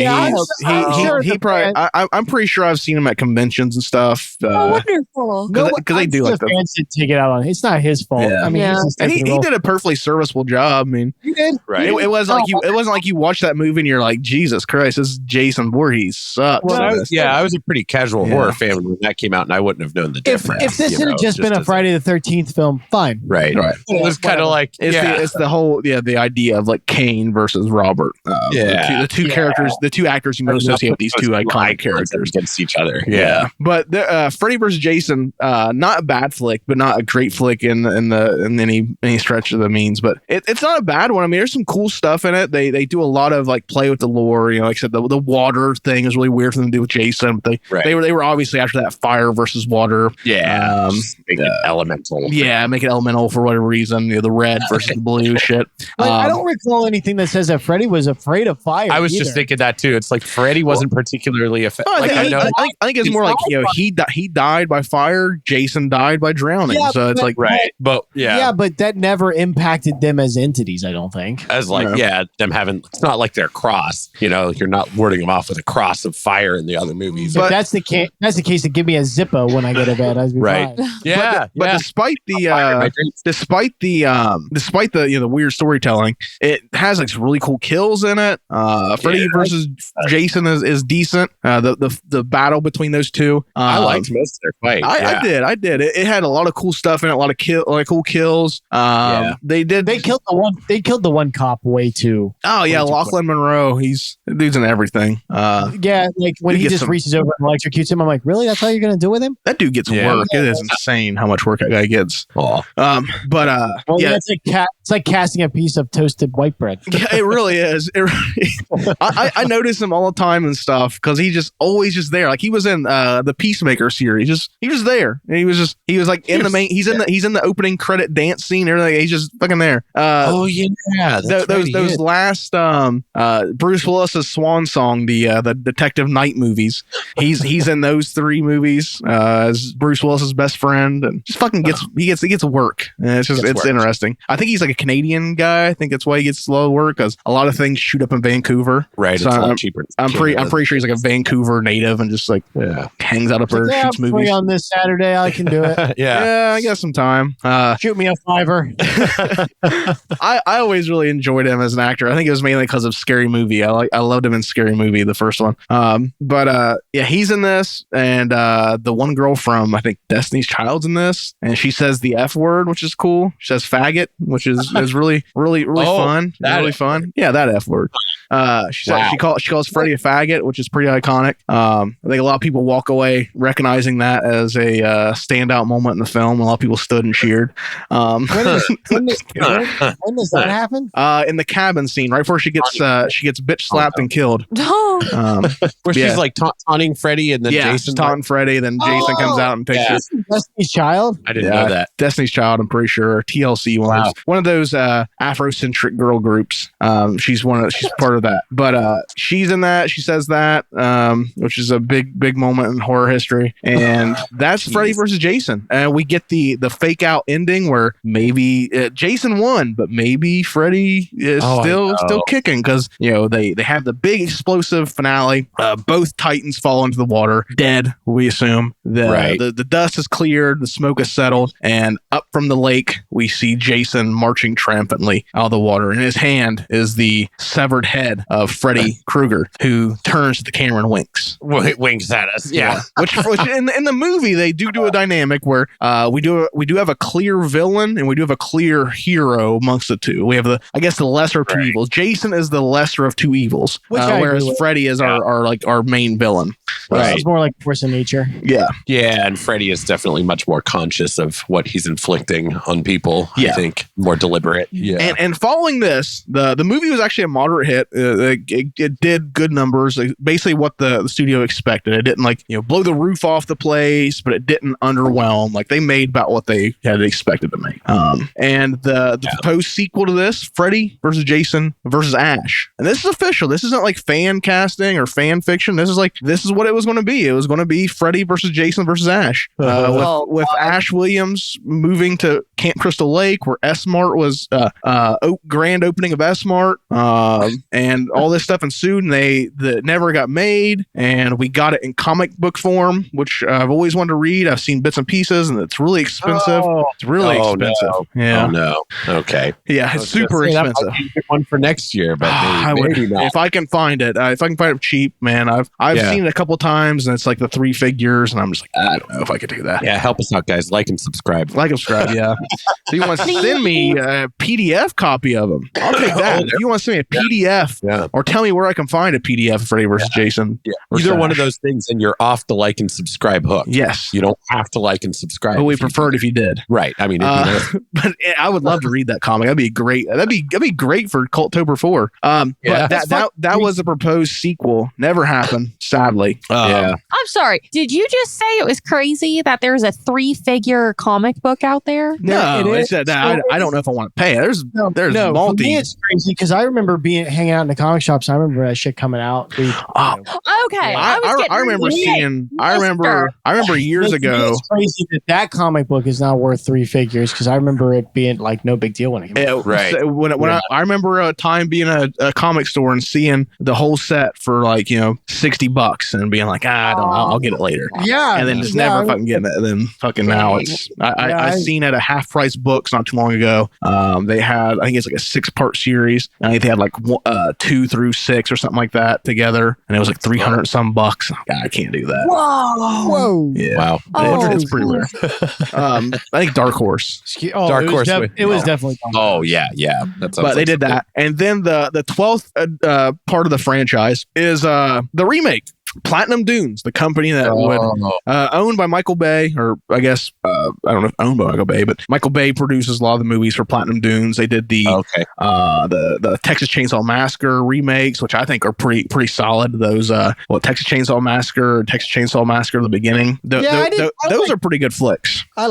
he probably. I'm pretty sure I've seen him at conventions and stuff. Wonderful. Because they do like the fans to take it out on. It's not his fault. Yeah. I mean, and he did a perfectly serviceable job. I mean, he did. Right. It wasn't like you watched that movie and you're like, Jesus Christ, this Jason Voorhees sucks. Well, I was a pretty casual horror fan when that came out, and I wouldn't have known the difference. If this had just been a Friday the 13th film, fine. Right. It was kind of like it's the whole the idea of like Kane versus Robert. The two characters, the two actors you most associate with these two iconic characters against each other. Yeah. But Freddy vs. Jason, not a bad flick, but not a great flick in any stretch of the means. But it's not a bad one. I mean, there's some cool stuff in it. They do a lot of like play with the lore. You know, like I said, the water thing is really weird for them to do with Jason. But they were obviously after that fire versus water. Yeah. Make it elemental. Yeah, make it elemental for whatever reason. You know, the red versus the blue shit. I don't recall anything that says that Freddy was afraid of fire. I was just thinking that too. It's like Freddy wasn't particularly affected. I think it's more like, you know, he died by fire, Jason died by drowning. Yeah, so it's like but but that never impacted them as entities, I don't think. As like them having, it's not like they're cross. You know, you're not wording them off with a cross of fire in the other movies. If that's the case, then give me a Zippo when I go to bed. I'd be fine. Yeah. But despite the weird storytelling, it has like some really cool kills in it. Freddy versus Jason is decent. The battle between those two, I liked most of their fight. I did. It had a lot of cool stuff in it. A lot of cool kills. They killed the one cop way too. Oh yeah, Lachlan Monroe. The dude's in everything. Like when he just reaches over and electrocutes him, I'm like, really? That's all you're gonna do with him? That dude gets work. It is insane how much work that guy gets. That's It's like casting a piece of toasted white bread. Yeah, it really is. I notice him all the time and stuff because he just always just there. Like he was in the Peacemaker series. He was there. And he was like in the main. He's in the opening credit dance scene. And everything. He's just fucking there. Those last Bruce Willis's swan song, the Detective Night movies. He's in those 3 movies as Bruce Willis's best friend, and just fucking gets work. And it's interesting. I think he's like a Canadian guy. I think that's why he gets slow work because a lot of things shoot up in Vancouver. Right. So it's a lot cheaper. I'm pretty sure he's like a Vancouver native and just like hangs out up there, shoots movies. Free on this Saturday, I can do it. Yeah, I got some time. Shoot me a $5. I always really enjoyed him as an actor. I think it was mainly because of Scary Movie. I loved him in Scary Movie, the first one. But he's in this, and the one girl from I think Destiny's Child's in this, and she says the F word, which is cool. She says faggot, which is really fun. Really fun. Yeah, that F word. She calls Freddy a faggot, which is pretty iconic. I think a lot of people walk away recognizing that as a standout moment in the film. A lot of people stood and cheered. When does that happen? In the cabin scene, right before she gets bitch slapped and killed. Where she's like taunting Freddy, and then Jason taunting Freddy, then Jason comes out and takes it. Destiny's Child? I didn't know that. Destiny's Child, I'm pretty sure. TLC one of those Afrocentric girl groups. She's part of that. But she's in that. She says that, which is a big moment in horror history. And that's Freddy versus Jason. And we get the fake out ending where maybe Jason won, but maybe Freddy is still kicking because they have the big explosive finale. Both Titans fall into the water, dead. We assume the dust is cleared, the smoke is settled, and up from the lake we see Jason marching triumphantly out of the water. In his hand is the severed head of Freddy Krueger, who turns to the camera and winks. Winks at us. Yeah. Which in the movie they do a dynamic where we do have a clear villain and we do have a clear hero amongst the two. We have the lesser of two evils. Jason is the lesser of two evils, whereas Freddy is our main villain. Right. It's more like force of nature. Yeah. Yeah, and Freddy is definitely much more conscious of what he's inflicting on people. I think more deliberate. Yeah. And following this, the movie was actually a moderate hit. It did good numbers, basically what the studio expected. It didn't blow the roof off the place, but it didn't underwhelm. Like they made about what they had expected to make. And the proposed sequel to this, Freddy versus Jason versus Ash, and this is official. This isn't like fan casting or fan fiction. This is what it was going to be. It was going to be Freddy versus Jason versus Ash, with Ash Williams moving to Camp Crystal Lake, where S-Mart was grand opening of S-Mart, and all this stuff ensued, and they never got made, and we got it in comic book form, which I've always wanted to read. I've seen bits and pieces, and it's really expensive. It's really expensive. No. Yeah. Oh no. Okay. Yeah, it's super expensive. One for next year, but maybe not. If I can find it. If I can find it cheap, man. I've seen it a couple times, and it's like the 3 figures, and I'm just like, I don't know if I could do that. Yeah, help us out, guys. Like and subscribe. Yeah. So you want to send me a PDF copy of them? I'll take that. If you want to send me a PDF, or tell me where I can find a PDF of Freddy versus Jason. Yeah. Either one of those things, and you're off the like and subscribe hook. Yes. You don't have to like and subscribe. But we preferred if you did. Right. I mean, but I would love to read that comic. That'd be great. That'd be great for Cultober 4. But that was a proposed sequel. Never happened, sadly. I'm sorry. Did you just say it was crazy that there's a 3-figure comic book out there? No, I don't know if I want to pay. There's multi. For me, it's crazy because I remember hanging out in the comic shops. I remember that shit coming out. Okay. I remember seeing. I remember years ago. It's crazy that comic book is now worth 3 figures because I remember it being like no big deal when it came out. Right. I remember a time being at a comic store and seeing the whole set for like $60 and being like, I'll get it later. Yeah. And then just never fucking getting it. And then fucking now it's I've seen at a half price books not too long ago. They had, I think it's like a 6-part series. I think they had like 2 through 6 or something like that together, and it was like $300 some bucks. I can't do that. Whoa. Yeah. Wow. It's pretty rare. I think Dark Horse. Dark Horse. It was definitely. Oh yeah. But they did that, and then the 12th part of the franchise is the remake Platinum Dunes, the company that owned by Michael Bay, or I guess I don't know if owned by Michael Bay, but Michael Bay produces a lot of the movies for Platinum Dunes. They did the Texas Chainsaw Massacre remakes, which I think are pretty solid. Those Texas Chainsaw Massacre, the beginning. Those are pretty good flicks. I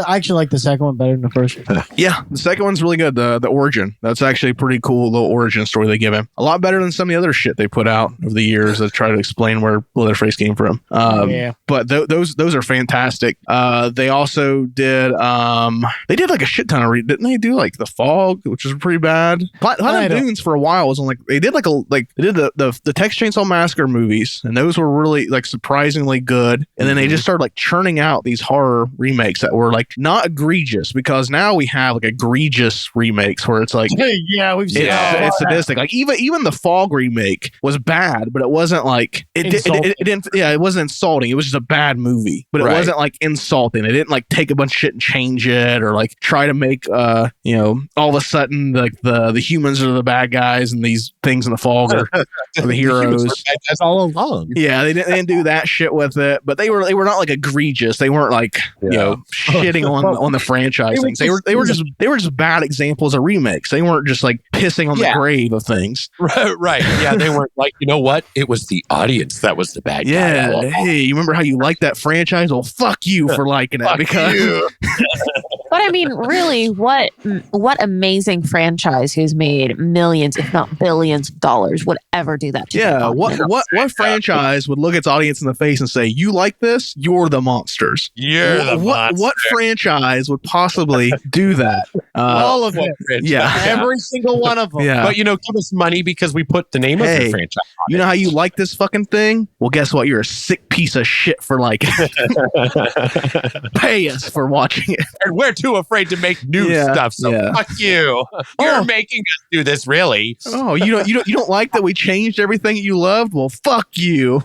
actually like the second one better than the first one. Yeah, the second one's really good. The origin, that's actually a pretty cool little origin story they give him. A lot better than some of the other shit they put out over the years that try to explain where Leatherface came from. But those are fantastic. They also did they did like a shit ton of didn't they do like The Fog, which was pretty bad. Platinum Dunes for a while was on they did the Texas Chainsaw Massacre movies, and those were really like surprisingly good. And then they just started like churning out these horror remakes that were like not egregious, because now we have like egregious remakes where it's like we've seen it's sadistic. Like even the Fog remake was bad, but it wasn't like it wasn't insulting. It was just a bad movie, but it wasn't like insulting. They didn't like take a bunch of shit and change it, or like try to make all of a sudden like the humans are the bad guys and these things in the Fog are the heroes. That's all along. Yeah, they didn't do that shit with it, but they were not like egregious. They weren't like shitting on the franchise things. They were just bad examples of remakes. They weren't just like pissing on the grave of things. Right. Yeah, they weren't like, you know what? It was the audience that was the bad guy. Yeah. Hey, you remember how you liked that franchise? Well, fuck you for liking it because. But I mean, really, what amazing franchise who's made millions, if not billions of dollars would ever do that to what franchise would look its audience in the face and say, you like this? You're the monsters. You're the monster. What franchise would possibly do that? All of them. Yeah. Every single one of them. Yeah. But, give us money because we put the name of the franchise on you know how you like this fucking thing? Well, guess what? You're a sick piece of shit for liking it. Pay us for watching it. And we're too afraid to make new stuff, so fuck you. You're making us do this, really. Oh, you don't like that we changed everything you loved? Well, fuck you.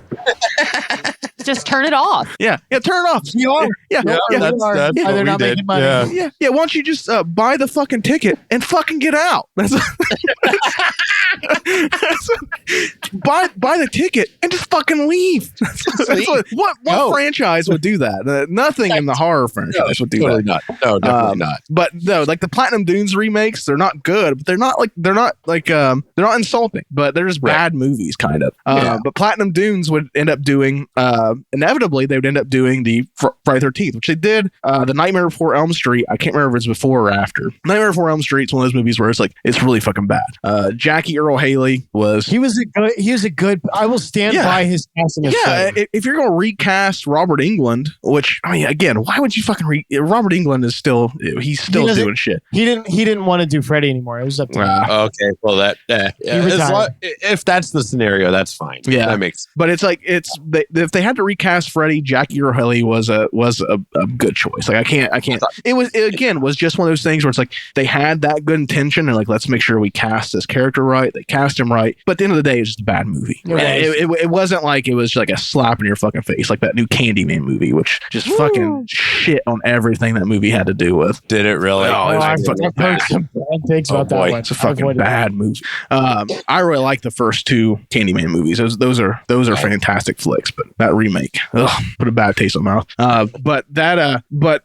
Just turn it off. Yeah, turn it off. That's they're not making money. Yeah. Why don't you just buy the fucking ticket and fucking get out? Buy the ticket and just fucking leave. What franchise would do that? Nothing in the horror franchise would do that. Not. No, definitely not. But no, like the Platinum Dunes remakes, they're not good, but they're not insulting, but they're just bad movies, kind of. But Platinum Dunes would end up doing inevitably they would end up doing the Friday 13th, which they did. The Nightmare Before Elm Street, I can't remember if it's before or after. Nightmare Before Elm Street is one of those movies where it's like it's really fucking bad. Jackie Earle Haley was he was a good I will stand by his casting. If you're going to recast Robert Englund, which I mean, again, why would you fucking Robert Englund is still doing shit. He didn't want to do Freddy anymore. It was up to him. Okay, well if that's the scenario, that's fine. Yeah, that makes. But it's like if they had to recast Freddy, Jackie Earle Haley was a good choice. Like I can't. It was just one of those things where it's like they had that good intention and like let's make sure we cast this character right. They cast him right, but at the end of the day, it's just a bad movie. It wasn't like it was like a slap in your fucking face like that new Candyman movie, which just fucking shit on everything that movie had to do with. Did it really? Oh, I've heard some bad things about that one. It's a fucking bad movie. I really like the first two Candyman movies. Those are fantastic flicks, but that remake, put a bad taste in my mouth. But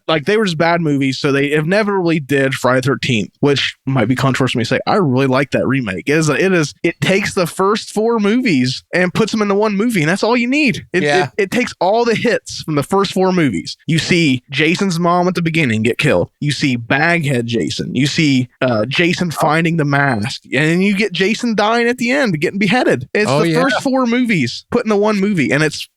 like they were just bad movies, so they inevitably did Friday 13th, which might be controversial to say. I really like that remake. It takes the first four movies and puts them into one movie, and that's all you need. It takes all the hits from the first four movies. You see Jason's mom at the beginning get killed. You see Baghead Jason. You see Jason finding the mask, and you get Jason dying at the end, getting beheaded. It's first four movies put into one movie, and it's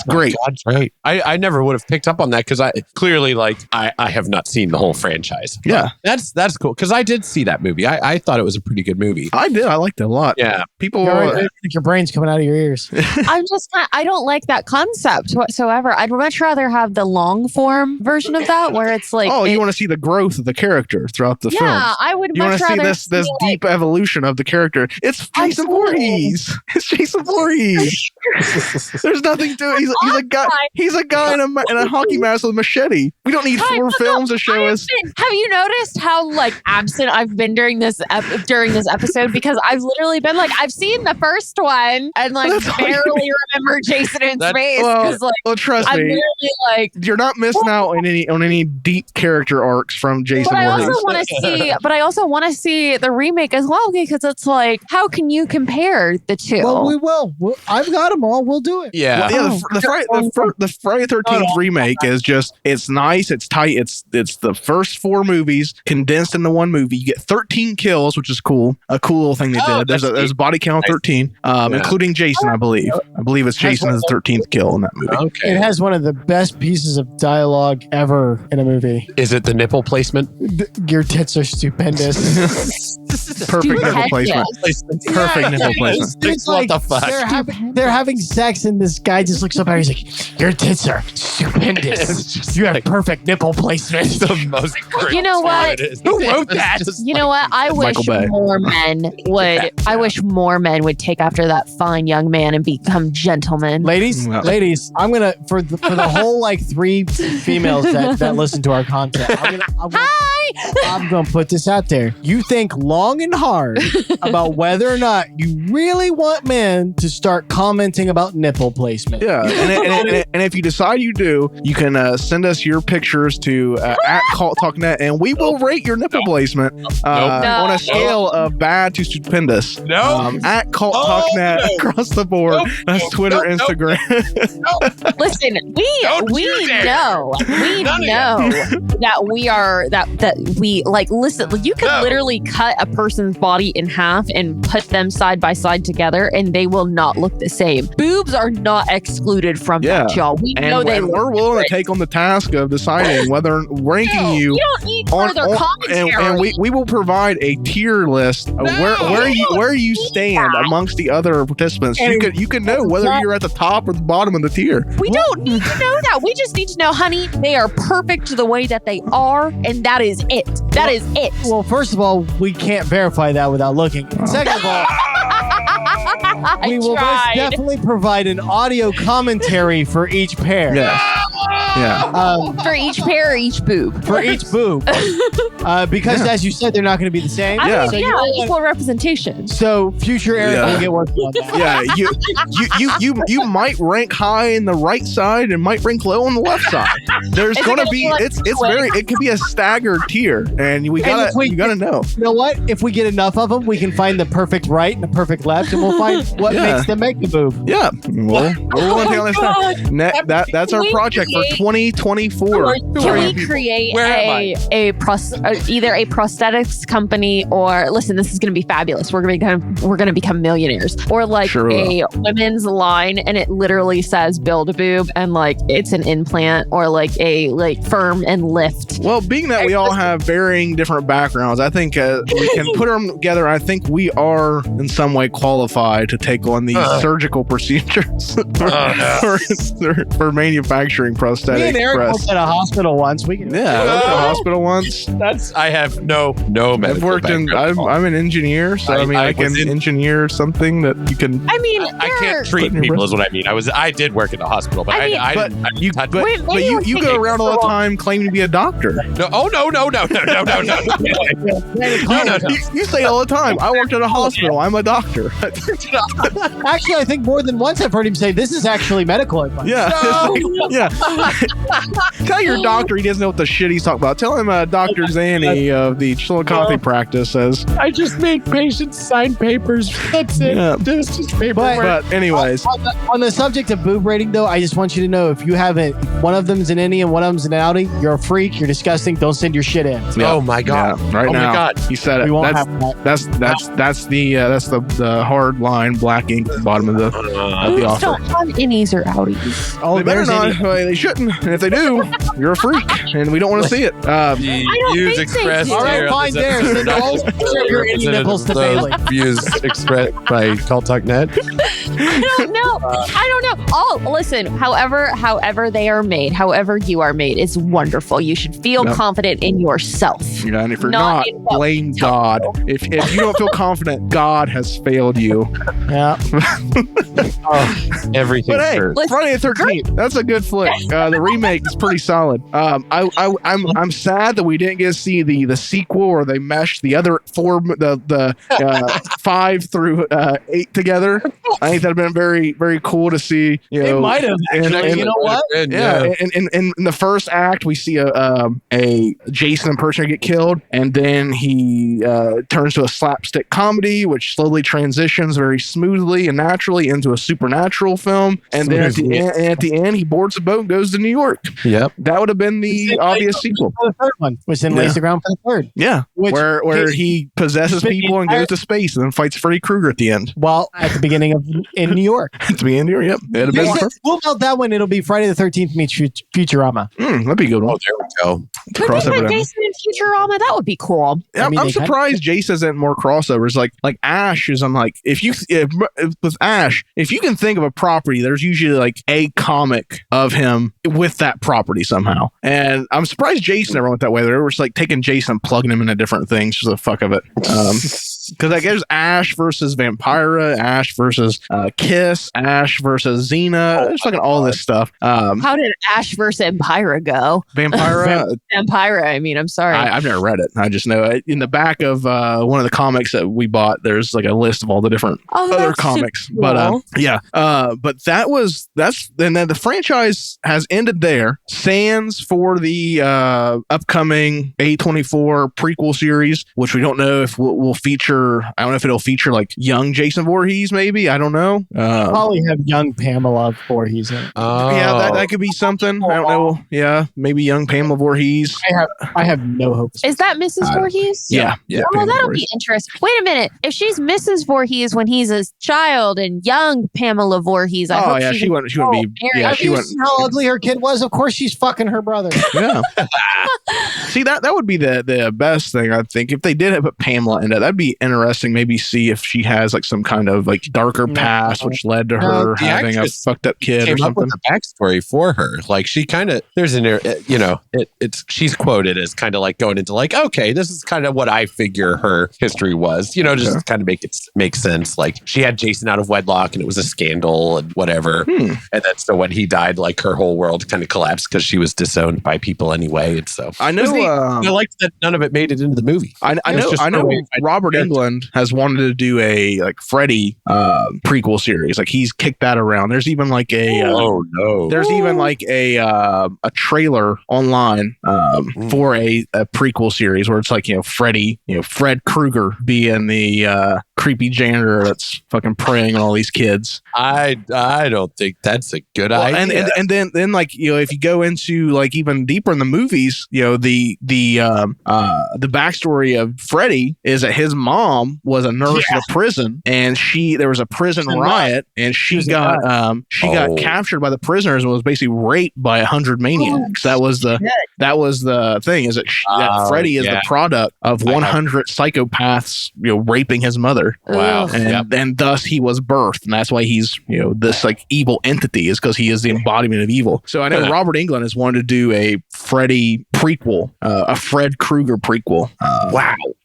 great. God, right. I never would have picked up on that because I clearly I have not seen the whole franchise. Yeah, that's cool because I did see that movie. I thought it was a pretty good movie. I did. I liked it a lot. Yeah, people. Your brain's coming out of your ears. I don't like that concept whatsoever. I'd much rather have the long form version of that where it's like you want to see the growth of the character throughout the film. Yeah, I would. You want to see this deep evolution of the character. It's Jason Voorhees. It's Jason Voorhees. There's nothing to it. He's a guy. He's a guy in a hockey mask with a machete. We don't need 4 films to show us. Have you noticed how absent I've been during this episode? Because I've literally been I've seen the first one and barely remember Jason in space. Well, trust I'm me, literally you're not missing out on any deep character arcs from Jason Voorhees. But I also want to see the remake as well, because it's how can you compare the two? Well, we will. I've got them all. We'll do it. Yeah. The Friday 13th remake is just, it's nice, it's tight, it's the first 4 movies condensed into one movie. You get 13 kills, which is cool. A cool little thing they did. There's a body count of 13, including Jason, I believe. I believe it's Jason is the 13th kill in that movie. Okay. It has one of the best pieces of dialogue ever in a movie. Is it the nipple placement? Your tits are stupendous. Perfect nipple placement. Perfect nipple placement. It's What the fuck? They're having sex, and this guy just looks up at her. He's like, "Your tits are stupendous. You have perfect nipple placement." The most You know what? Who wrote that? You know what? I wish Michael Bay. more men would. I wish more men would take after that fine young man and become gentlemen. Ladies, I'm gonna for the whole 3 females that listen to our content. I'm gonna put this out there. You think long and hard about whether or not you really want men to start commenting about nipple placement. Yeah, and if you decide you do, you can send us your pictures to @CultTalkNet, and we will rate your nipple placement on a scale of bad to stupendous. @CultTalkNet across the board. That's Twitter, Instagram. Listen, we know that we are that we listen. You could literally cut a person's body in half and put them side by side together, and they will not look the same. Boobs are not excluded from that, y'all. We know we're willing to take on the task of deciding whether ranking you. You don't need further commentary. And we will provide a tier list of where you stand amongst the other participants. You can know whether you're at the top or the bottom of the tier. We don't need to know that. We just need to know, honey, they are perfect the way that they are, and that is it. That is it. Well, first of all, we can't verify that without looking. Second of all, we will most definitely provide an audio commentary for each pair. Yeah. For each pair or each boob? For each boob. Because as you said, they're not going to be the same. Equal representation. So future Eric will get working on that. You might rank high in the right side and might rank low on the left side. There's going to be it could be a staggered tier, and you gotta know. You know what? If we get enough of them, we can find the perfect right and the perfect left, and we'll find what makes them make the boob. Yeah. We're going to take on this time. That's our project for 2024. Can we create either a prosthetics company, or listen, this is going to be fabulous. We're going to become millionaires, or a women's line, and it literally says build a boob, and it's an implant, or a firm and lift. Well, being that we all have varying different backgrounds, I think we can put them together. I think we are in some way qualified to take on these surgical procedures for manufacturing prosthetics. Me and Eric worked at a hospital once. We went to a hospital once. I have no medical I've worked background. I'm an engineer, so I can engineer something that you can. I can't treat people is what I mean. I did work in a hospital, but you go around all the time claiming to be a doctor. No. You say all the time, I worked at a hospital, I'm a doctor. Actually, I think more than once I've heard him say, this is actually medical advice. Yeah. Tell your doctor he doesn't know what the shit he's talking about. Tell him Dr. Zanny of the Chillicothe practice says, I just made patients sign papers. That's it. Yeah. It's just paperwork. But anyways. On the subject of boob rating, though, I just want you to know, if you haven't, one of them's an innie and one of them's an outie, you're a freak, you're disgusting, don't send your shit in. Yeah. Oh my God. Yeah. Right now. My God. You said it. We won't have that. That's the hard line, black ink at the bottom of the Boobs offer. don't have innies or outies. Oh, They better not. They shouldn't. And if they do, you're a freak, and we don't want to see it. Views expressed all right, fine there. Send all your indie nipples to Bailey. Views expressed by CultTalkNet. I don't know. Oh, listen, however they are made, however you are made, it's wonderful. You should feel confident in yourself. Yeah, and if you're not blame God. If you don't feel confident, God has failed you. Yeah. Everything. But hey, hurts. Friday the 13th, that's a good flick. The remake is pretty solid. I'm sad that we didn't get to see the sequel, or they meshed the other four, the 5 through 8 together. I think that'd been very, very cool to see. They might have. And you know what? Yeah. In the first act, we see a Jason impersonator get killed, and then he turns to a slapstick comedy, which slowly transitions very smoothly and naturally into a supernatural film. And then at the end, he boards a boat and goes to New York. Yep. That would have been the obvious sequel. The third one was in Lace the Ground for the third. Yeah. Where he possesses people and goes to space and then fights Freddy Krueger at the end. Well, at the beginning of in New York. At the beginning of New York, yep. It'd have been We'll melt that one. It'll be Friday the 13th meets Futurama. that'd be a good one. Oh, there we go. Crossover. Jason and Futurama, that would be cool. I'm surprised Jace isn't more crossovers. Like Ash is. I'm like, if with Ash, if you can think of a property, there's usually like a comic of him with that property somehow. And I'm surprised Jason never went that way. They were just like taking Jason and plugging him into different things for the fuck of it. Because I guess Ash versus Vampira, Ash versus Kiss, Ash versus Xena. There's fucking all this stuff. How did Ash versus Vampira go? Vampira. Vampira. I mean, I'm sorry. I've never read it. I just know it. In the back of one of the comics that we bought, there's like a list of all the different other comics. Cool. But then the franchise has ended there. Sans for the upcoming A24 prequel series, which we don't know if will feature. I don't know if it'll feature like young Jason Voorhees. Maybe, I don't know. Probably have young Pamela Voorhees in it. Yeah, that could be something. I don't know. Yeah, maybe young Pamela Voorhees. I have no hope. Is that Mrs. Voorhees? Yeah. Well, that'll be interesting. Wait a minute. If she's Mrs. Voorhees when he's a child and young Pamela Voorhees, I hope she wouldn't be. Yeah, she wouldn't. How ugly her kid was. Of course, she's fucking her brother. Yeah. See, that would be the best thing, I think, if they did put Pamela in it. That'd be interesting. Maybe see if she has like some kind of like darker past, which led to her having a fucked up kid or something. Up with a backstory for her. Like she kind of she's quoted as kind of like going into like, okay, this is kind of what I figure her history was. Just kind of make sense. Like she had Jason out of wedlock and it was a scandal and whatever. And then so when he died, like her whole world kind of collapsed because she was disowned by people anyway. And so I know. I liked that none of it made it into the movie. I know. Robert Englund has wanted to do a like Freddy prequel series. Like he's kicked that around. There's even like there's even like a trailer online for a prequel series where it's like Fred Krueger being the creepy janitor that's fucking preying on all these kids. I don't think that's a good idea. And then like if you go into like even deeper in the movies, the backstory of Freddy is that his mom was a nurse in a prison, and there was a prison riot, and she got captured by the prisoners and was basically raped by 100 maniacs. That was the thing, is that Freddy is the product of 100 psychopaths raping his mother. Wow. And thus he was birthed, and that's why he's this like evil entity, is because he is the embodiment of evil. So I know Robert Englund has wanted to do a Freddy prequel, a Fred Krueger prequel.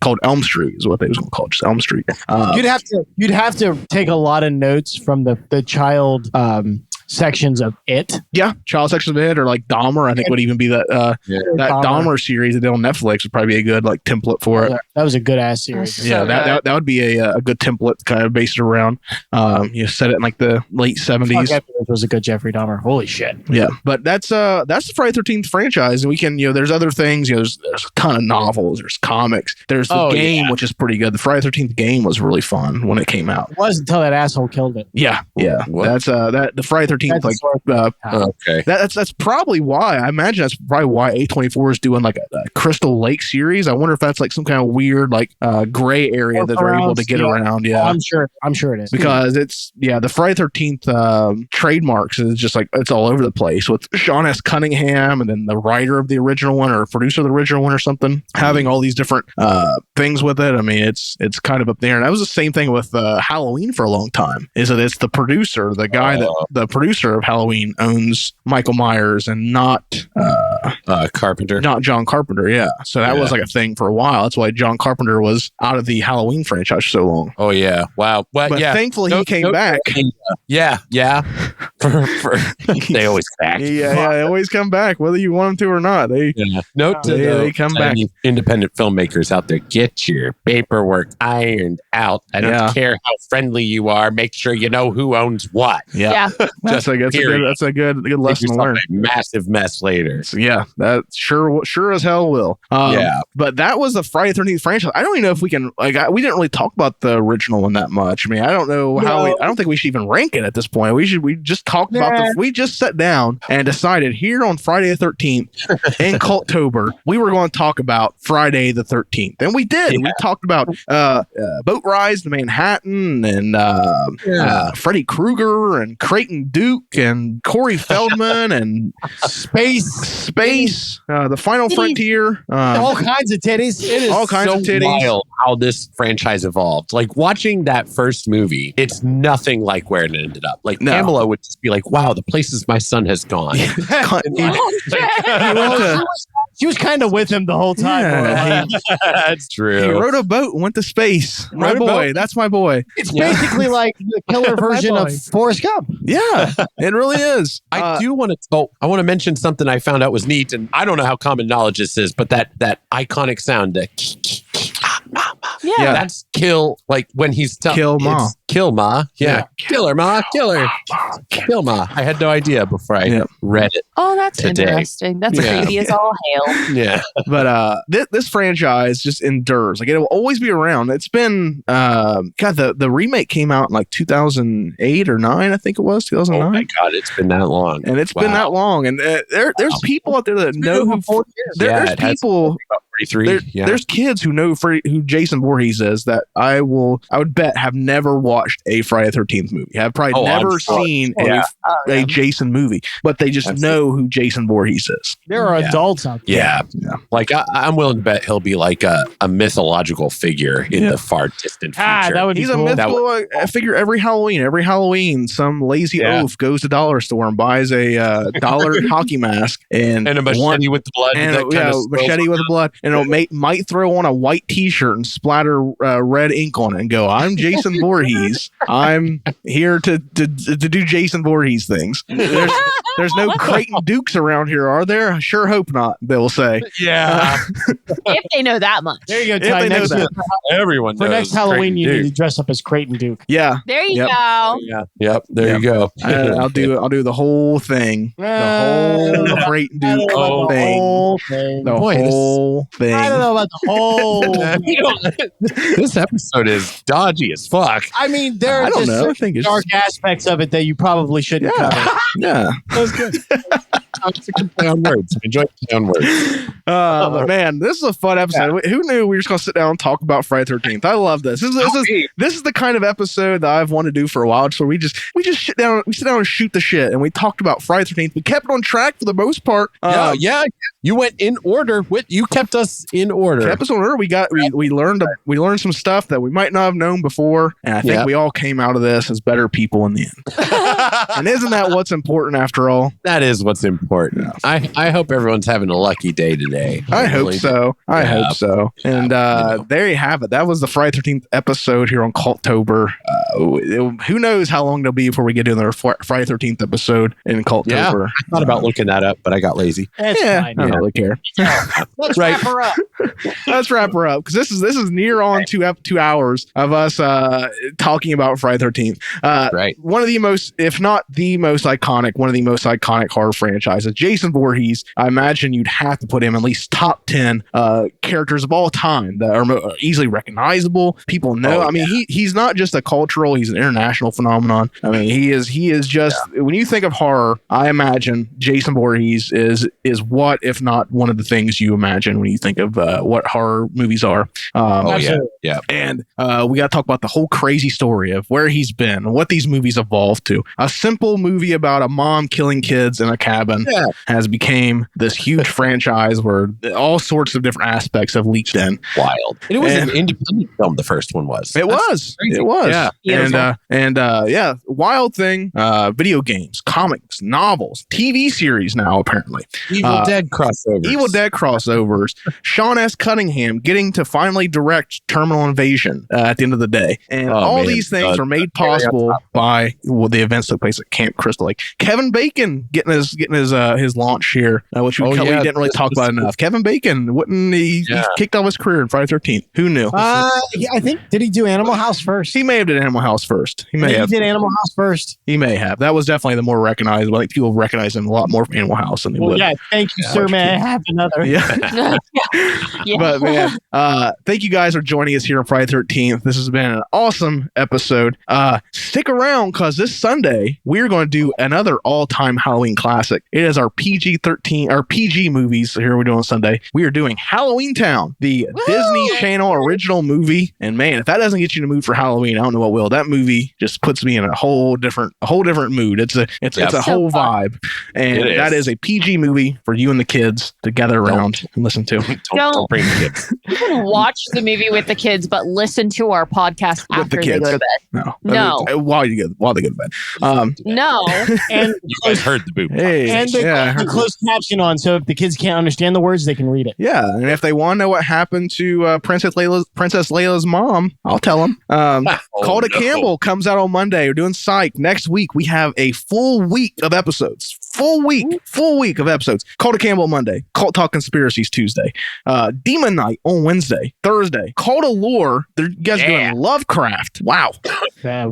Called Elm Street is what they was going to call it, just Elm Street. You'd have to take a lot of notes from the child sections of It. Yeah, child sections of It, or like Dahmer. I think would even be that Dahmer series that did on Netflix would probably be a good like template for it. That was a good ass series. Yeah, that would be a good template kind of based around. Set it in like the late 70s. It was a good Jeffrey Dahmer. Holy shit. Yeah, but that's the Friday 13th franchise, and we can there's other things. There's a ton of novels. There's comics. There's the game, which is pretty good. The Friday 13th game was really fun when it came out. It was until that asshole killed it. Yeah. That's the Friday 13th. Okay. That's probably why. I imagine that's probably why A24 is doing like a Crystal Lake series. I wonder if that's like some kind of weird like gray area that they're able to get around. Yeah, I'm sure it is, because it's the Friday 13th trademarks is just like it's all over the place with Sean S. Cunningham and then the writer of the original one or producer of the original one or something having all these different things with it. I mean, it's kind of up there. And that was the same thing with Halloween for a long time. Is that it's the producer, the guy the producer of Halloween owns Michael Myers and not Carpenter, not John Carpenter. Yeah, so that was like a thing for a while. That's why John Carpenter was out of the Halloween franchise so long. Oh yeah, wow. Well, but thankfully he came back. Yeah. They always come back. Yeah, they always come back, whether you want them to or not. They come back. Independent filmmakers out there, get your paperwork ironed out. I don't care how friendly you are. Make sure you know who owns what. Yeah. That's a good lesson to learn. A massive mess later. So, yeah, that sure as hell will. But that was the Friday the 13th franchise. I don't even know if we can we didn't really talk about the original one that much. I mean, I don't know I don't think we should even rank it at this point. We just talked about we just sat down and decided here on Friday the 13th in Culttober we were going to talk about Friday the 13th, and we did. We talked about boat rides to Manhattan and Freddy Krueger and Creighton Duke and Corey Feldman and Space, the Final Frontier, all kinds of titties. It is all kinds of titties. Wild how this franchise evolved. Like watching that first movie, it's nothing like where it ended up. Like Pamela would just be like, "Wow, the places my son has gone." She was kind of with him the whole time. Yeah, that's true. He rode a boat and went to space. My boy. That's my boy. It's basically like the killer version of Forrest Gump. Yeah, it really is. I do want to. I want to mention something I found out was neat, and I don't know how common knowledge this is, but that iconic sound, that's kill. Like when he's kill ma, kill ma, kill her ma, kill her, kill ma. I had no idea before I read it. Oh, that's interesting. That's creepy as all hell. Yeah, but this franchise just endures. Like it will always be around. It's been the remake came out in like 2008 or 9, I think it was 2009. Oh my god, it's been that long, and it's been that long. And there's people out there that know who. There's people. There's kids who know who Jason Voorhees is that I would bet have never watched a Friday the 13th movie. Have probably never seen a Jason movie, but they just know who Jason Voorhees is. There are adults out there. Yeah. Like I'm willing to bet he'll be like a mythological figure in the far distant future. That would be He's cool. a mythical figure every Halloween. Every Halloween, some lazy oaf goes to dollar store and buys a dollar hockey mask and a machete with the blood. Machete with the blood. And it might throw on a white T-shirt and splatter red ink on it and go, "I'm Jason Voorhees. I'm here to do Jason Voorhees things." There's no Creighton Dukes around here, are there? I sure hope not. They'll say, if they know that much. There you go. Ty. Everyone for knows next Halloween, you Duke. need to dress up as Creighton Duke. Yeah. There you go. Yep. There you go. I'll do the whole thing. The whole Creighton Duke thing. The whole thing. I don't know about the whole. This episode is dodgy as fuck. I mean, there are just dark aspects of it that you probably shouldn't cover. Yeah. That was good. It's a good play on words. I enjoy play on words. But man, this is a fun episode. Who knew we were just going to sit down and talk about Friday the 13th? I love this. This is the kind of episode that I've wanted to do for a while. So we just sit down and shoot the shit, and we talked about Friday the 13th. We kept it on track for the most part. You went in order. You kept us in order. Kept us in order. We learned some stuff that we might not have known before, and I think we all came out of this as better people in the end. And isn't that what's important after all? That is what's important. I hope everyone's having a lucky day today. I hope so. I hope so. And there you have it. That was the Friday 13th episode here on Culttober. Who knows how long it'll be before we get into our Friday 13th episode in Culttober. I thought about looking that up, but I got lazy. That's fine. I don't really care. Let's wrap her up. Let's wrap her up, because this is near on 2 hours of us talking about Friday 13th. Right. One of the most, if not the most iconic, one of the most iconic horror franchises. Jason Voorhees, I imagine you'd have to put him at least top 10 characters of all time that are easily recognizable. People know. He's not just a cultural, he's an international phenomenon. I mean, he is just, when you think of horror, I imagine Jason Voorhees is what, if not one of the things you imagine when you think of what horror movies are. Yeah. And we got to talk about the whole crazy story of where he's been and what these movies evolved to. A simple movie about a mom killing kids in a cabin done has became this huge franchise where all sorts of different aspects have leaked in. Wild. And it was an independent film, the first one was. It was. Yeah. Wild thing, video games, comics, novels, TV series now, apparently. Evil Dead crossovers. Sean S. Cunningham getting to finally direct Terminal Invasion at the end of the day. And these things were made possible by the events that took place at Camp Crystal Lake. Kevin Bacon getting his launch here, which we didn't really talk about enough. Kevin Bacon, he kicked off his career in Friday the 13th. Who knew? I think, did he do Animal House first? He may have did Animal House first. He did Animal House first. He may have. That was definitely the more recognizable. I think people recognize him a lot more from Animal House than they would. Yeah, thank you, sir. May I have another? Yeah. But man, thank you guys for joining us here on Friday the 13th. This has been an awesome episode. Stick around because this Sunday we're going to do another all-time Halloween classic. It is our PG-13, our PG movies. So here we're doing Sunday. We are doing Halloween Town, the Disney Channel original movie. And man, if that doesn't get you in the mood for Halloween, I don't know what will. That movie just puts me in a whole different mood. It's a whole vibe, and that is a PG movie for you and the kids to gather around and listen to. Don't bring the kids. You can watch the movie with the kids, but listen to our podcast after they go to bed. No. While they go to bed. No. And you guys heard the boom. And the closed caption on, so if the kids can't understand the words, they can read it. Yeah, and if they want to know what happened to Princess Leila's mom, I'll tell them. Call to Campbell comes out on Monday. We're doing Psych. Next week, we have a full week of episodes. Full week of episodes. Call to Campbell Monday. Cult Talk Conspiracies Tuesday. Demon Night on Wednesday. Thursday. Call to Lore. You guys are doing Lovecraft. Wow.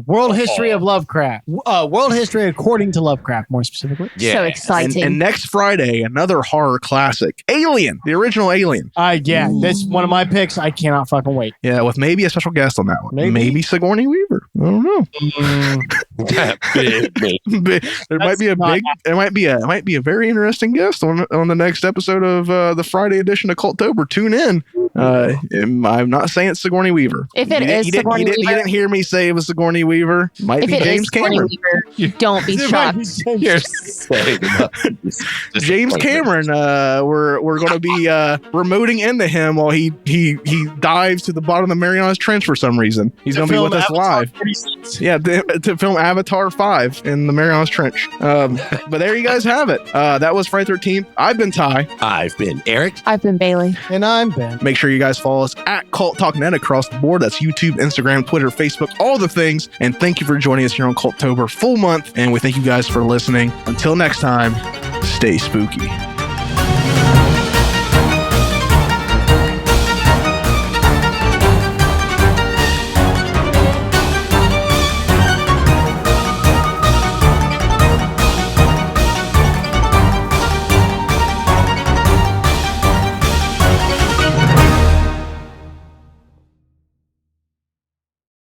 World history of Lovecraft. World history according to Lovecraft, more specifically. Yeah. So exciting. And next Friday, another horror classic. Alien. The original Alien. That's one of my picks. I cannot fucking wait. Yeah, with maybe a special guest on that one. Maybe Sigourney Weaver. I don't know. There might be a very interesting guest on the next episode of the Friday edition of Cultober. Tune in. I'm not saying it's Sigourney Weaver. If it is Sigourney Weaver, you didn't hear me say it was Sigourney Weaver. Might be James Cameron. Weaver, don't be shocked. James Cameron. We're going to be remoting into him while he dives to the bottom of the Marianas Trench for some reason. He's going to be with us live. Yeah, to film Avatar 5 in the Marianas Trench. But there you guys have it. That was Friday 13th. I've been Ty. I've been Eric. I've been Bailey. And I'm Ben. Make sure you guys follow us at Cult Talk Net across the board. That's YouTube, Instagram, Twitter, Facebook, all the things. And thank you for joining us here on Cultober full month. And we thank you guys for listening. Until next time, stay spooky.